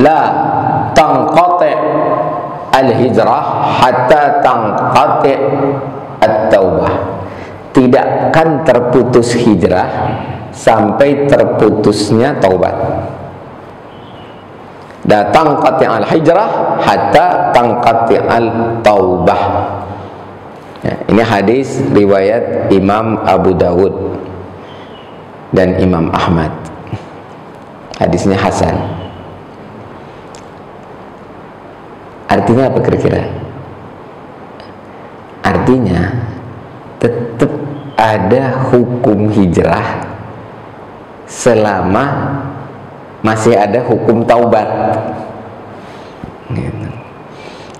la tanqati al-hijrah hatta tanqati at-taubah. Tidak akan terputus hijrah sampai terputusnya taubat. Da tanqati al-hijrah hatta tanqati al-taubah. Ya, ini hadis riwayat Imam Abu Dawud dan Imam Ahmad. Hadisnya hasan. Artinya apa kira-kira? Artinya tetap ada hukum hijrah selama masih ada hukum taubat.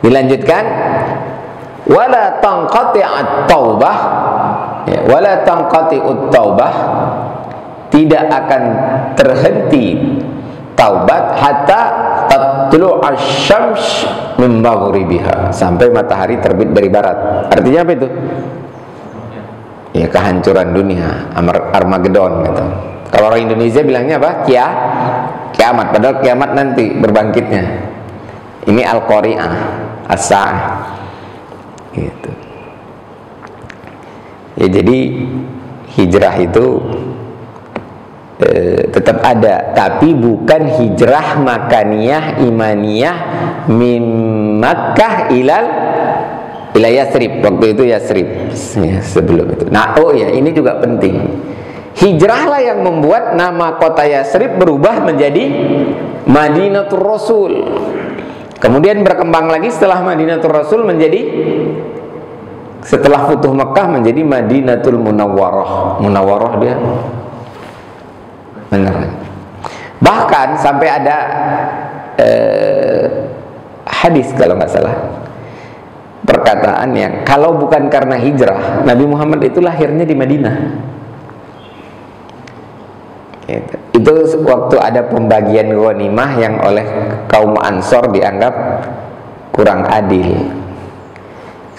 Dilanjutkan, wala tanqati'at taubah, ya, wala tanqati'ut taubah, tidak akan terhenti taubat hatta tatlu asy-syams min maghribiha, sampai matahari terbit dari barat. Artinya apa itu? Ya, kehancuran dunia, Armageddon gitu. Kalau orang Indonesia bilangnya apa? Kiamat, padahal kiamat nanti berbangkitnya. Ini Al-Qari'ah, As-Sa'ah. Gitu. Ya, jadi hijrah itu tetap ada, tapi bukan hijrah makaniyah imaniyah min Makkah ila Yasrib. Waktu itu Yasrib, ya, sebelum itu. Nah, oh ya, ini juga penting. Hijrahlah yang membuat nama kota Yasrib berubah menjadi Madinatul Rasul. Kemudian berkembang lagi setelah Madinatul Rasul menjadi, setelah Futuh Mekah menjadi Madinatul Munawwarah. Munawwarah dia benar. Bahkan sampai ada hadis kalau nggak salah, perkataan yang kalau bukan karena hijrah, Nabi Muhammad itu lahirnya di Madinah. Itu waktu ada pembagian ghanimah yang oleh kaum Ansor dianggap kurang adil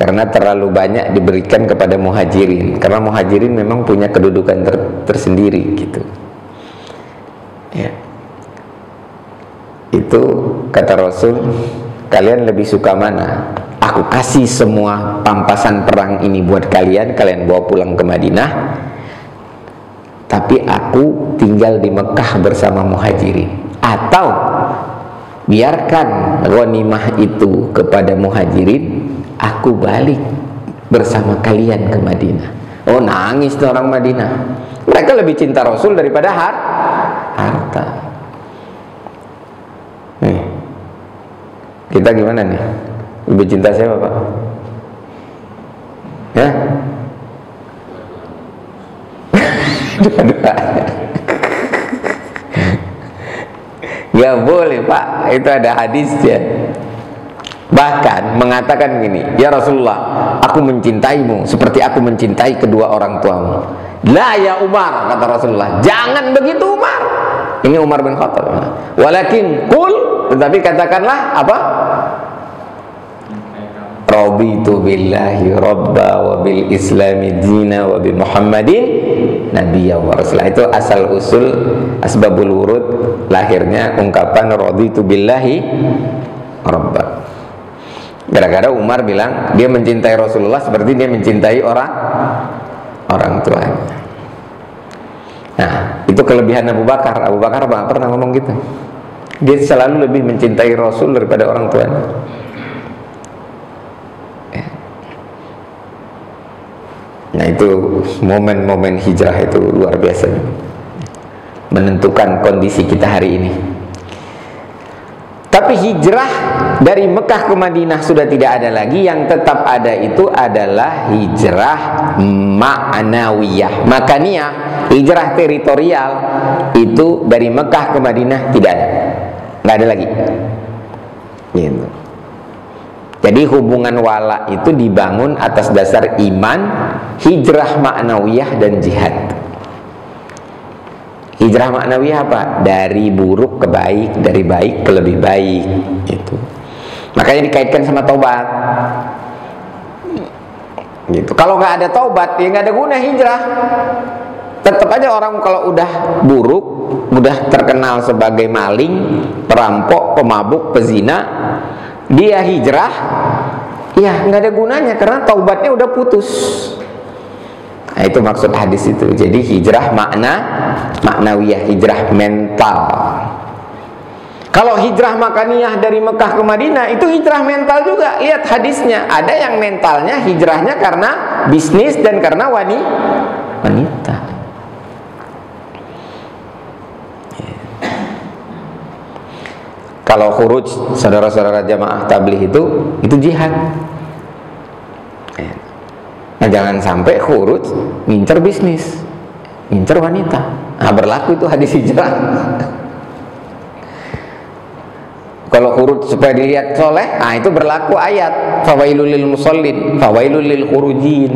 karena terlalu banyak diberikan kepada muhajirin, karena muhajirin memang punya kedudukan tersendiri gitu. Ya. Itu kata Rasul, kalian lebih suka mana? Aku kasih semua pampasan perang ini buat kalian, kalian bawa pulang ke Madinah, tapi aku tinggal di Mekah bersama muhajirin, atau biarkan ghanimah itu kepada muhajirin, aku balik bersama kalian ke Madinah. Oh, nangis tuh orang Madinah. Mereka lebih cinta Rasul daripada harta. Nih, kita gimana nih? Lebih cinta siapa, Pak? Ya? Gak boleh, Pak. Itu ada hadisnya. Bahkan mengatakan gini, ya Rasulullah, aku mencintaimu seperti aku mencintai kedua orang tuamu. La ya Umar, kata Rasulullah, jangan begitu Umar. Ini Umar bin Khattab. Walakin kul, tetapi katakanlah apa? Raditu billahi rabba wa bil islami dina wa bi Muhammadin nabiyya wa rasulah. Itu asal usul asbabul wurud lahirnya ungkapan raditu billahi rabba. Gara-gara Umar bilang dia mencintai Rasulullah seperti dia mencintai orang tuanya. Nah, itu kelebihan Abu Bakar. Abu Bakar pernah ngomong gitu. Dia selalu lebih mencintai Rasul daripada orang tuanya. Nah, itu momen-momen hijrah itu luar biasa, menentukan kondisi kita hari ini. Tapi hijrah dari Mekah ke Madinah sudah tidak ada lagi. Yang tetap ada itu adalah hijrah ma'nawiyah. Makanya hijrah teritorial itu dari Mekah ke Madinah tidak ada, nggak ada lagi gitu. Jadi hubungan wala itu dibangun atas dasar iman, hijrah ma'nawiyah dan jihad. Hijrah ma'nawiyah apa? Dari buruk ke baik, dari baik ke lebih baik gitu. Makanya dikaitkan sama taubat gitu. Kalau nggak ada taubat, ya nggak ada guna hijrah. Tetap aja orang kalau udah buruk, udah terkenal sebagai maling, perampok, pemabuk, pezina, dia hijrah, ya nggak ada gunanya karena taubatnya udah putus. Nah, itu maksud hadis itu. Jadi hijrah maknawiyah, hijrah mental. Kalau hijrah makaniyah dari Mekah ke Madinah itu hijrah mental juga. Lihat hadisnya, ada yang mentalnya hijrahnya karena bisnis dan karena wanita. Kalau khuruj, saudara-saudara jamaah tabligh itu jihad. Nah, jangan sampai khuruj ngincer bisnis, ngincer wanita. Nah, berlaku itu hadis hijrah. Kalau khuruj supaya dilihat soleh, nah itu berlaku ayat fawailul lil musallin, fawailul lil khurujin.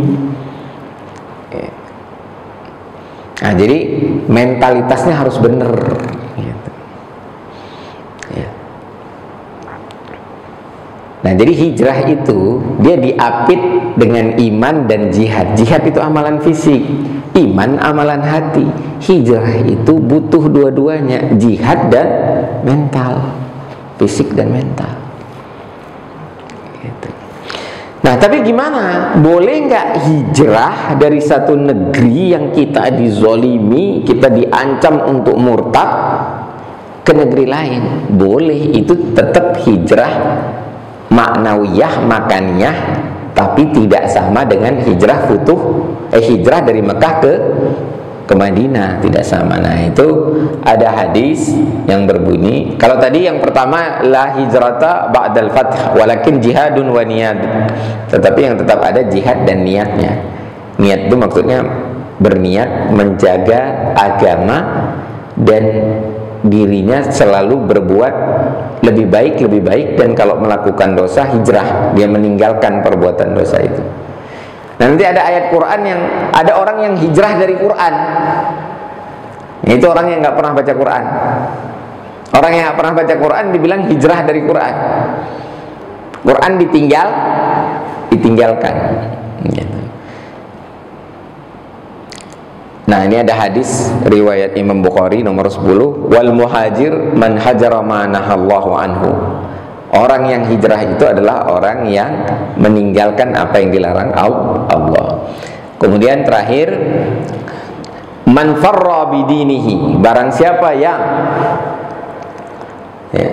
Nah, jadi mentalitasnya harus benar gitu. Nah, jadi hijrah itu dia diapit dengan iman dan jihad. Jihad itu amalan fisik, iman amalan hati. Hijrah itu butuh dua-duanya, jihad dan mental, fisik dan mental. Gitu. Nah, tapi gimana? Boleh nggak hijrah dari satu negeri yang kita dizolimi, kita diancam untuk murtad ke negeri lain? Boleh, itu tetap hijrah maknawiyah, makaniyah, tapi tidak sama dengan hijrah hijrah dari Mekah ke Madinah, tidak sama. Nah, itu ada hadis yang berbunyi, kalau tadi yang pertama la hijrata ba'dal fath walakin jihadun wa niyad, tetapi yang tetap ada jihad dan niatnya. Niat itu maksudnya berniat menjaga agama dan dirinya selalu berbuat lebih baik, dan kalau melakukan dosa hijrah, dia meninggalkan perbuatan dosa itu. Nanti ada ayat Quran yang ada orang yang hijrah dari Quran. Itu orang yang nggak pernah baca Quran. Orang yang nggak pernah baca Quran dibilang hijrah dari Quran. Quran ditinggalkan. Nah, ini ada hadis riwayat Imam Bukhari nomor 10, wal muhajir man hajara ma nahallahu anhu. Orang yang hijrah itu adalah orang yang meninggalkan apa yang dilarang Allah. Kemudian terakhir, man farra bidinihi, barang siapa yang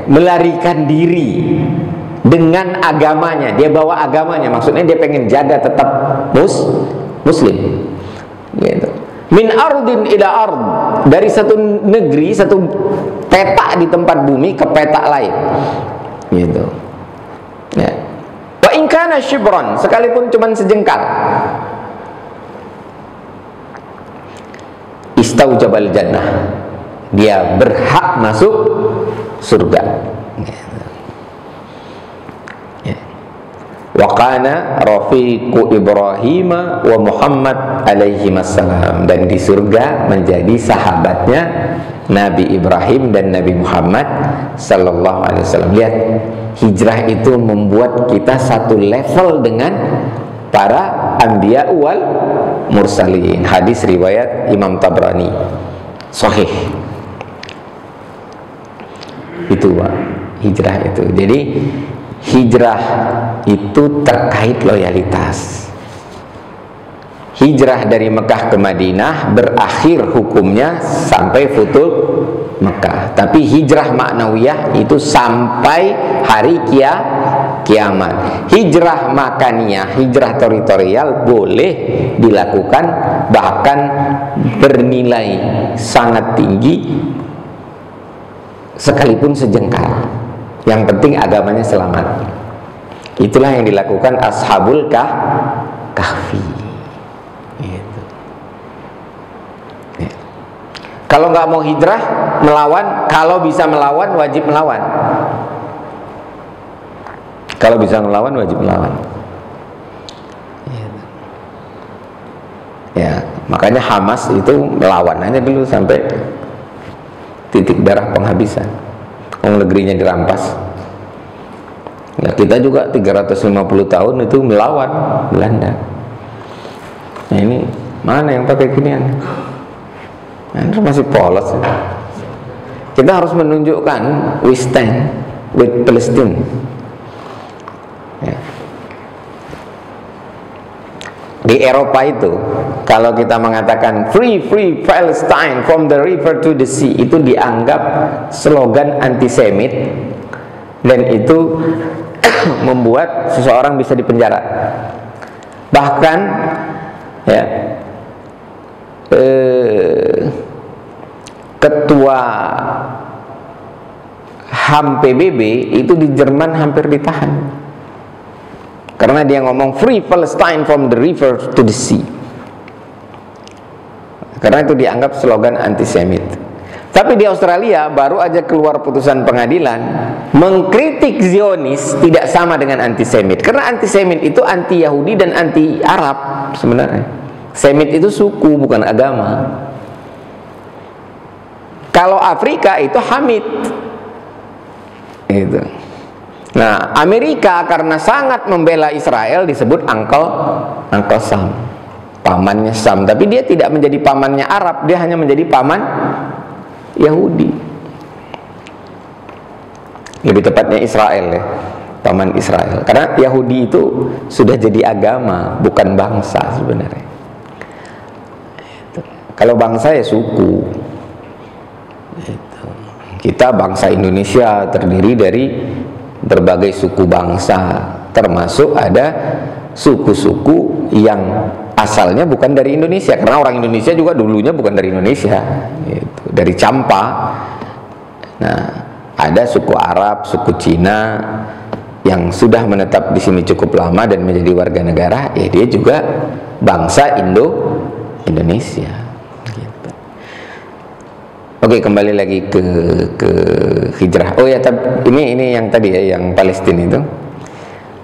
melarikan diri dengan agamanya, dia bawa agamanya, maksudnya dia pengen jaga tetap muslim gitu. Min ardin ila ard, dari satu negeri, satu peta di tempat bumi ke peta lain gitu ya. Wa in kana shibran, sekalipun cuman sejengkal, istaujabal jannah, dia berhak masuk surga ya. wa kana rafiqu Ibrahim wa Muhammad alaihi wassalam, dan di surga menjadi sahabatnya Nabi Ibrahim dan Nabi Muhammad sallallahu alaihi wasallam. Lihat, hijrah itu membuat kita satu level dengan para anbiya wal mursalin. Hadis riwayat Imam Tabrani, sahih. Itu Pak, hijrah itu. Jadi hijrah itu terkait loyalitas. Hijrah dari Mekah ke Madinah berakhir hukumnya sampai futuh Mekah. Tapi hijrah maknawiyah itu sampai hari kiamat. Hijrah makaniyah, hijrah teritorial boleh dilakukan, bahkan bernilai sangat tinggi sekalipun sejengkal. Yang penting agamanya selamat. Itulah yang dilakukan Ashabul Kahfi. Gitu. Ya. Kalau nggak mau hijrah, melawan. Kalau bisa melawan, wajib melawan. Kalau bisa melawan, wajib melawan. Gitu. Ya, makanya Hamas itu melawan aja dulu sampai titik darah penghabisan. Negerinya dirampas. Ya, kita juga 350 tahun itu melawan Belanda. Nah, ini mana yang pakai ginian? Nah, itu masih polos. Kita harus menunjukkan we stand with Palestine. Ya. Di Eropa itu, kalau kita mengatakan free Palestine from the river to the sea, itu dianggap slogan antisemit, dan itu membuat seseorang bisa dipenjara. Bahkan ya, ketua HAM PBB itu di Jerman hampir ditahan karena dia ngomong free Palestine from the river to the sea, karena itu dianggap slogan antisemit. Tapi di Australia baru aja keluar putusan pengadilan mengkritik Zionis tidak sama dengan antisemit, karena antisemit itu anti Yahudi dan anti Arab sebenarnya. Semit itu suku, bukan agama. Kalau Afrika itu Hamid. Itu. Nah, Amerika karena sangat membela Israel disebut Uncle Sam, pamannya Sam. Tapi dia tidak menjadi pamannya Arab, dia hanya menjadi paman Yahudi. Lebih tepatnya Israel ya, paman Israel. Karena Yahudi itu sudah jadi agama, bukan bangsa sebenarnya. Kalau bangsa ya suku. Kita bangsa Indonesia terdiri dari berbagai suku bangsa, termasuk ada suku-suku yang asalnya bukan dari Indonesia, karena orang Indonesia juga dulunya bukan dari Indonesia, gitu, dari Campa. Nah, ada suku Arab, suku Cina yang sudah menetap di sini cukup lama dan menjadi warga negara, ya dia juga bangsa Indonesia. Gitu. Oke, kembali lagi ke hijrah. Oh ya, ini yang tadi ya, yang Palestina itu.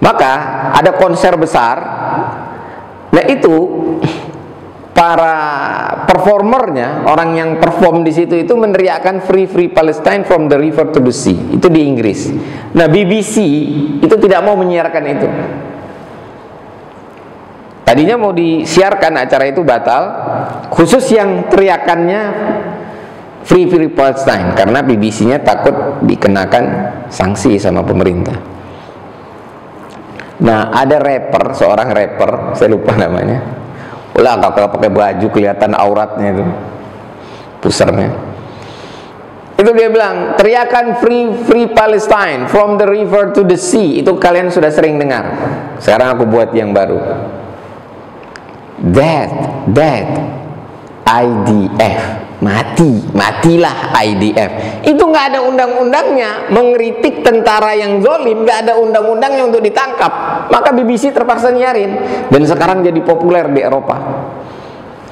Maka ada konser besar. Nah itu para performernya, orang yang perform di situ itu meneriakkan free Palestine from the river to the sea. Itu di Inggris. Nah BBC itu tidak mau menyiarkan itu. Tadinya mau disiarkan, acara itu batal. Khusus yang teriakannya free Palestine, karena BBC-nya takut dikenakan sanksi sama pemerintah. Nah, ada rapper, seorang rapper, saya lupa namanya. Ulah kalau pakai baju kelihatan auratnya itu, pusernya. Itu dia bilang, teriakan free Palestine from the river to the sea. Itu kalian sudah sering dengar. Sekarang aku buat yang baru. Death, IDF. Matilah IDF. Itu nggak ada undang-undangnya. Mengkritik tentara yang zolim nggak ada undang-undangnya untuk ditangkap. Maka BBC terpaksa nyarin, dan sekarang jadi populer di Eropa,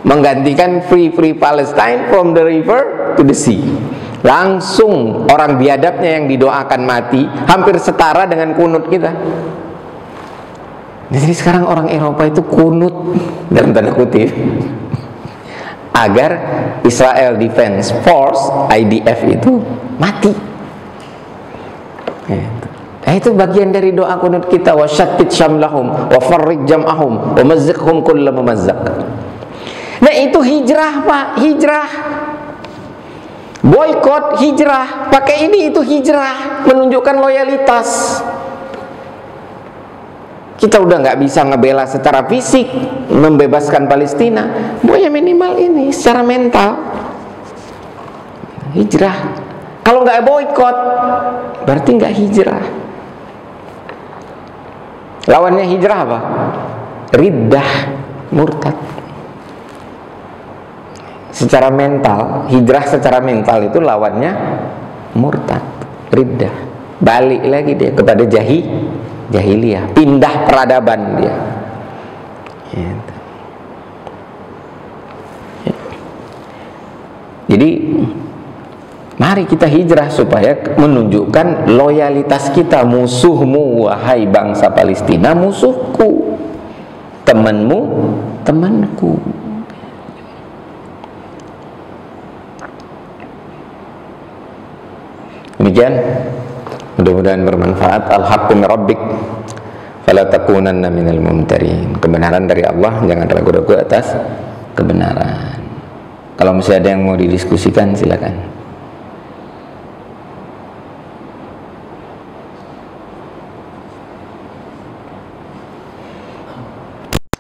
menggantikan free Palestine from the river to the sea. Langsung orang biadabnya yang didoakan mati hampir setara dengan kunut kita. Jadi sekarang orang Eropa itu kunut dalam tanda kutip agar Israel Defense Force (IDF) itu mati. Nah, itu bagian dari doa kunut kita, wa syattid syamlahum wa farriq jam'ahum wa mazziqhum kulla mumazzaq. Nah, itu hijrah, Pak, hijrah. Boykot hijrah, pakai ini itu hijrah, menunjukkan loyalitas. Kita udah nggak bisa ngebela secara fisik, membebaskan Palestina, ya minimal ini secara mental. Hijrah. Kalau nggak boykot, berarti nggak hijrah. Lawannya hijrah apa? Riddah, murtad. Secara mental, hijrah secara mental itu lawannya murtad, riddah. Balik lagi dia kepada jahiliyah, pindah peradaban dia. Jadi mari kita hijrah supaya menunjukkan loyalitas kita. Musuhmu wahai bangsa Palestina, musuhku. Temanmu, temanku. Demikian, mudah-mudahan bermanfaat. Al-haqqu min rabbik fala takunanna minal mumtarin. Kebenaran dari Allah, jangan ragu-ragu atas kebenaran. Kalau masih ada yang mau didiskusikan, silakan.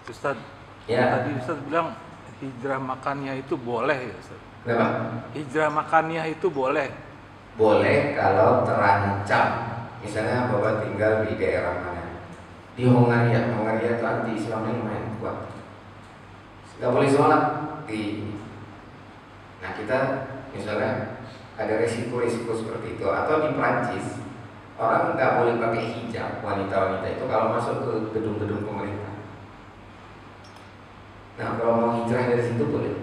Ustaz, ya. Tadi Ustaz bilang hijrah makannya itu boleh ya Ustaz? Kenapa? Hijrah makannya itu boleh? Boleh kalau terancam. Misalnya Bapak tinggal di daerah mana? Di Hongaria. Hongaria itu anti-Islamnya lumayan kuat. Gak boleh sholat di. Nah, kita misalnya ada resiko-resiko seperti itu. Atau di Prancis, orang nggak boleh pakai hijab, wanita-wanita itu kalau masuk ke gedung-gedung pemerintah. Nah, kalau mau hijrah dari situ boleh.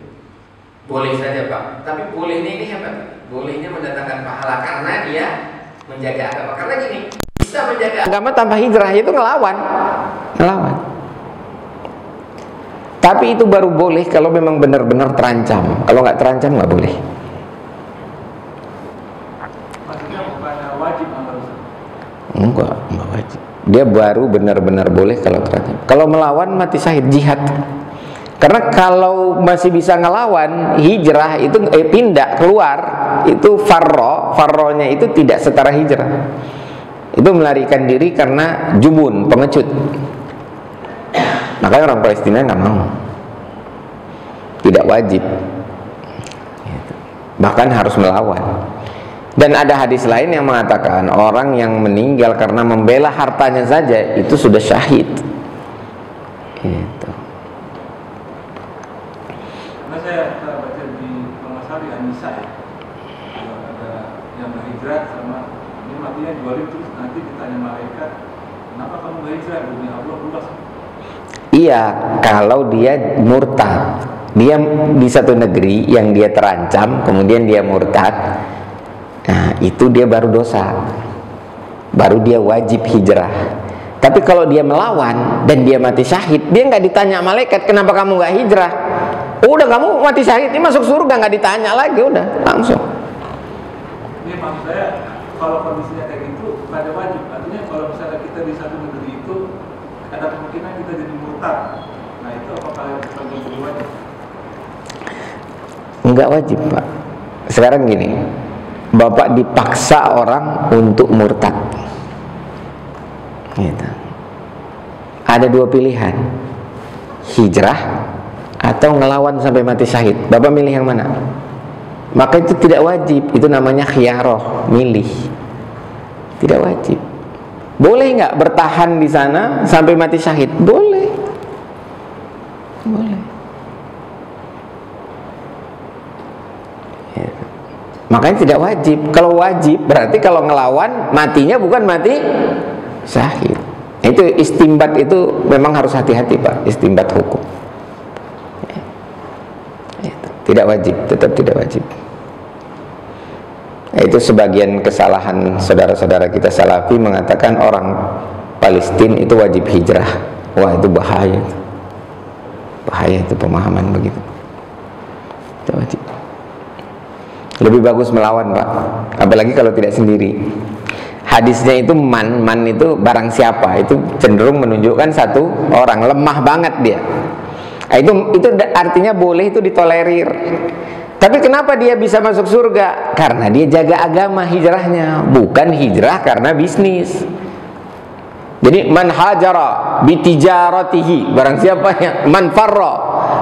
Boleh saja, Pak. Tapi bolehnya ini hebat. Bolehnya mendatangkan pahala karena dia menjaga agama. Karena gini, bisa menjaga agama tanpa hijrah itu ngelawan. Tapi itu baru boleh kalau memang benar-benar terancam. Kalau nggak terancam nggak boleh. Maksudnya bukan wajib atau Enggak wajib. Dia baru benar-benar boleh kalau terancam. Kalau melawan mati syahid, jihad. Karena kalau masih bisa ngelawan, hijrah itu pindah keluar, itu farronya itu tidak setara hijrah. Itu melarikan diri karena jubun, pengecut. Makanya orang Palestina nggak mau, tidak wajib, bahkan harus melawan. Dan ada hadis lain yang mengatakan orang yang meninggal karena membela hartanya saja itu sudah syahid. Gitu. Karena saya baca di Al-Masari An-Nisa ya, ada yang berhijrah sama ini matinya jualin, terus nanti ditanya malaikat, kenapa kamu berhijrah? Dunia Allah luas. Iya, kalau dia murtad, dia di satu negeri yang dia terancam, kemudian dia murtad, nah itu dia baru dosa, baru dia wajib hijrah. Tapi kalau dia melawan dan dia mati syahid, dia nggak ditanya malaikat kenapa kamu nggak hijrah. Udah kamu mati syahid, ini masuk surga, nggak ditanya lagi, udah langsung. Ini maksud saya, kalau kondisinya kayak gitu, nggak ada wajib. Artinya kalau misalnya kita di satu negeri itu ada kemungkinan kita jadi murtad. Nah itu apakah kita jadi wajib? Nggak wajib, Pak. Sekarang gini, Bapak dipaksa orang untuk murtad. Gitu. Ada dua pilihan, hijrah atau ngelawan sampai mati syahid. Bapak milih yang mana? Maka itu tidak wajib, itu namanya khiyaroh, milih. Tidak wajib. Boleh nggak bertahan di sana sampai mati syahid? Boleh. Boleh. Ya. Makanya tidak wajib. Kalau wajib berarti kalau ngelawan matinya bukan mati syahid. Itu istimbat, itu memang harus hati-hati, Pak. Istimbat hukum. Tidak wajib, tetap tidak wajib. Itu sebagian kesalahan saudara-saudara kita Salafi mengatakan orang Palestina itu wajib hijrah. Wah, itu bahaya. Bahaya itu pemahaman begitu. Lebih bagus melawan, Pak. Apalagi kalau tidak sendiri. Hadisnya itu man itu barang siapa, itu cenderung menunjukkan satu orang lemah banget dia. Nah, itu artinya boleh, itu ditolerir. Tapi kenapa dia bisa masuk surga? Karena dia jaga agama hijrahnya, bukan hijrah karena bisnis. Jadi man hajara bitijaratihi, barang siapa yang man farra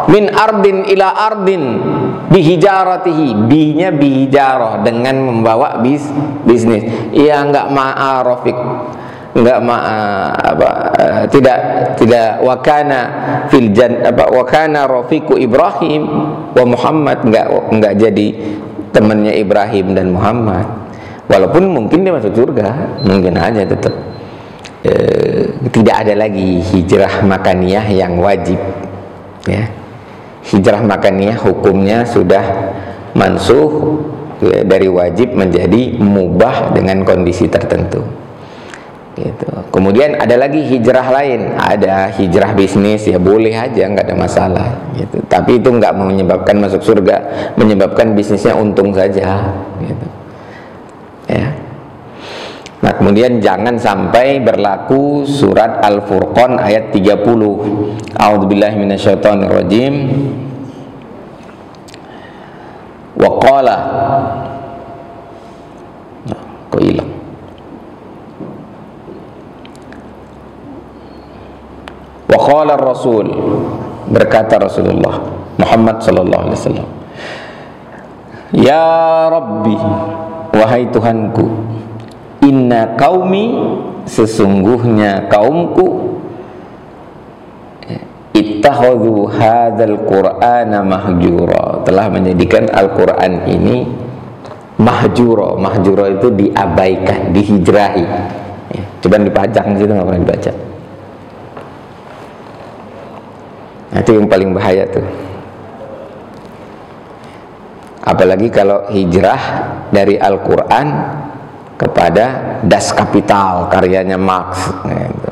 min ardin ila ardin bihijaratihi, binya bihijarah, dengan membawa bisnis. Ia enggak ma'arafik, enggak tidak wakana fil wakana rafiqu Ibrahim wa Muhammad, enggak jadi temannya Ibrahim dan Muhammad. Walaupun mungkin dia masuk surga, mungkin aja tetap tidak ada lagi hijrah makaniyah yang wajib, ya. Hijrah makaniyah hukumnya sudah mansuh, ya, dari wajib menjadi mubah dengan kondisi tertentu, gitu. Kemudian ada lagi hijrah lain, ada hijrah bisnis, ya boleh aja, nggak ada masalah, gitu. Tapi itu nggak menyebabkan masuk surga, menyebabkan bisnisnya untung saja, gitu, ya. Nah, kemudian jangan sampai berlaku surat Al-Furqan ayat 30. A'udzubillahi minasyaitonirrajim. Wa qala. Nah, kok hilang? Wa qala Rasul, berkata Rasulullah Muhammad sallallahu alaihi wasallam, ya Rabbi, wahai Tuhanku, inna qaumi, sesungguhnya kaumku, ittakhadhu hadzal qur'ana mahjura, telah menjadikan Al-Qur'an ini mahjura. Mahjura itu diabaikan, dihijrahi, ya, coba dipajang situ, nggak pernah dibaca. Nah, itu yang paling bahaya tuh. Apalagi kalau hijrah dari Al-Qur'an kepada Das Kapital karyanya Marx, gitu.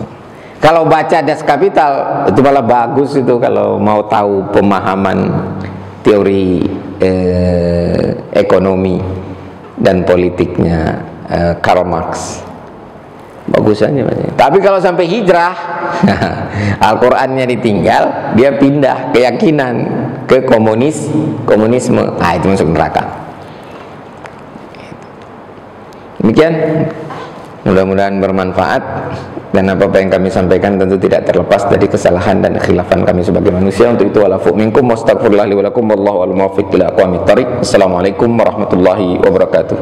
Kalau baca Das Kapital itu malah bagus itu, kalau mau tahu pemahaman teori ekonomi dan politiknya Karl Marx, bagus aja. Tapi kalau sampai hijrah Al-Qur'annya ditinggal, dia pindah keyakinan ke komunisme, nah itu masuk neraka. Demikian, mudah-mudahan bermanfaat, dan apa-apa yang kami sampaikan tentu tidak terlepas dari kesalahan dan khilafan kami sebagai manusia. Untuk itu walafu minkum wastaghfirullah li wa lakum wallahu al-muwaffiq ila aqwamit thariq. Assalamualaikum warahmatullahi wabarakatuh.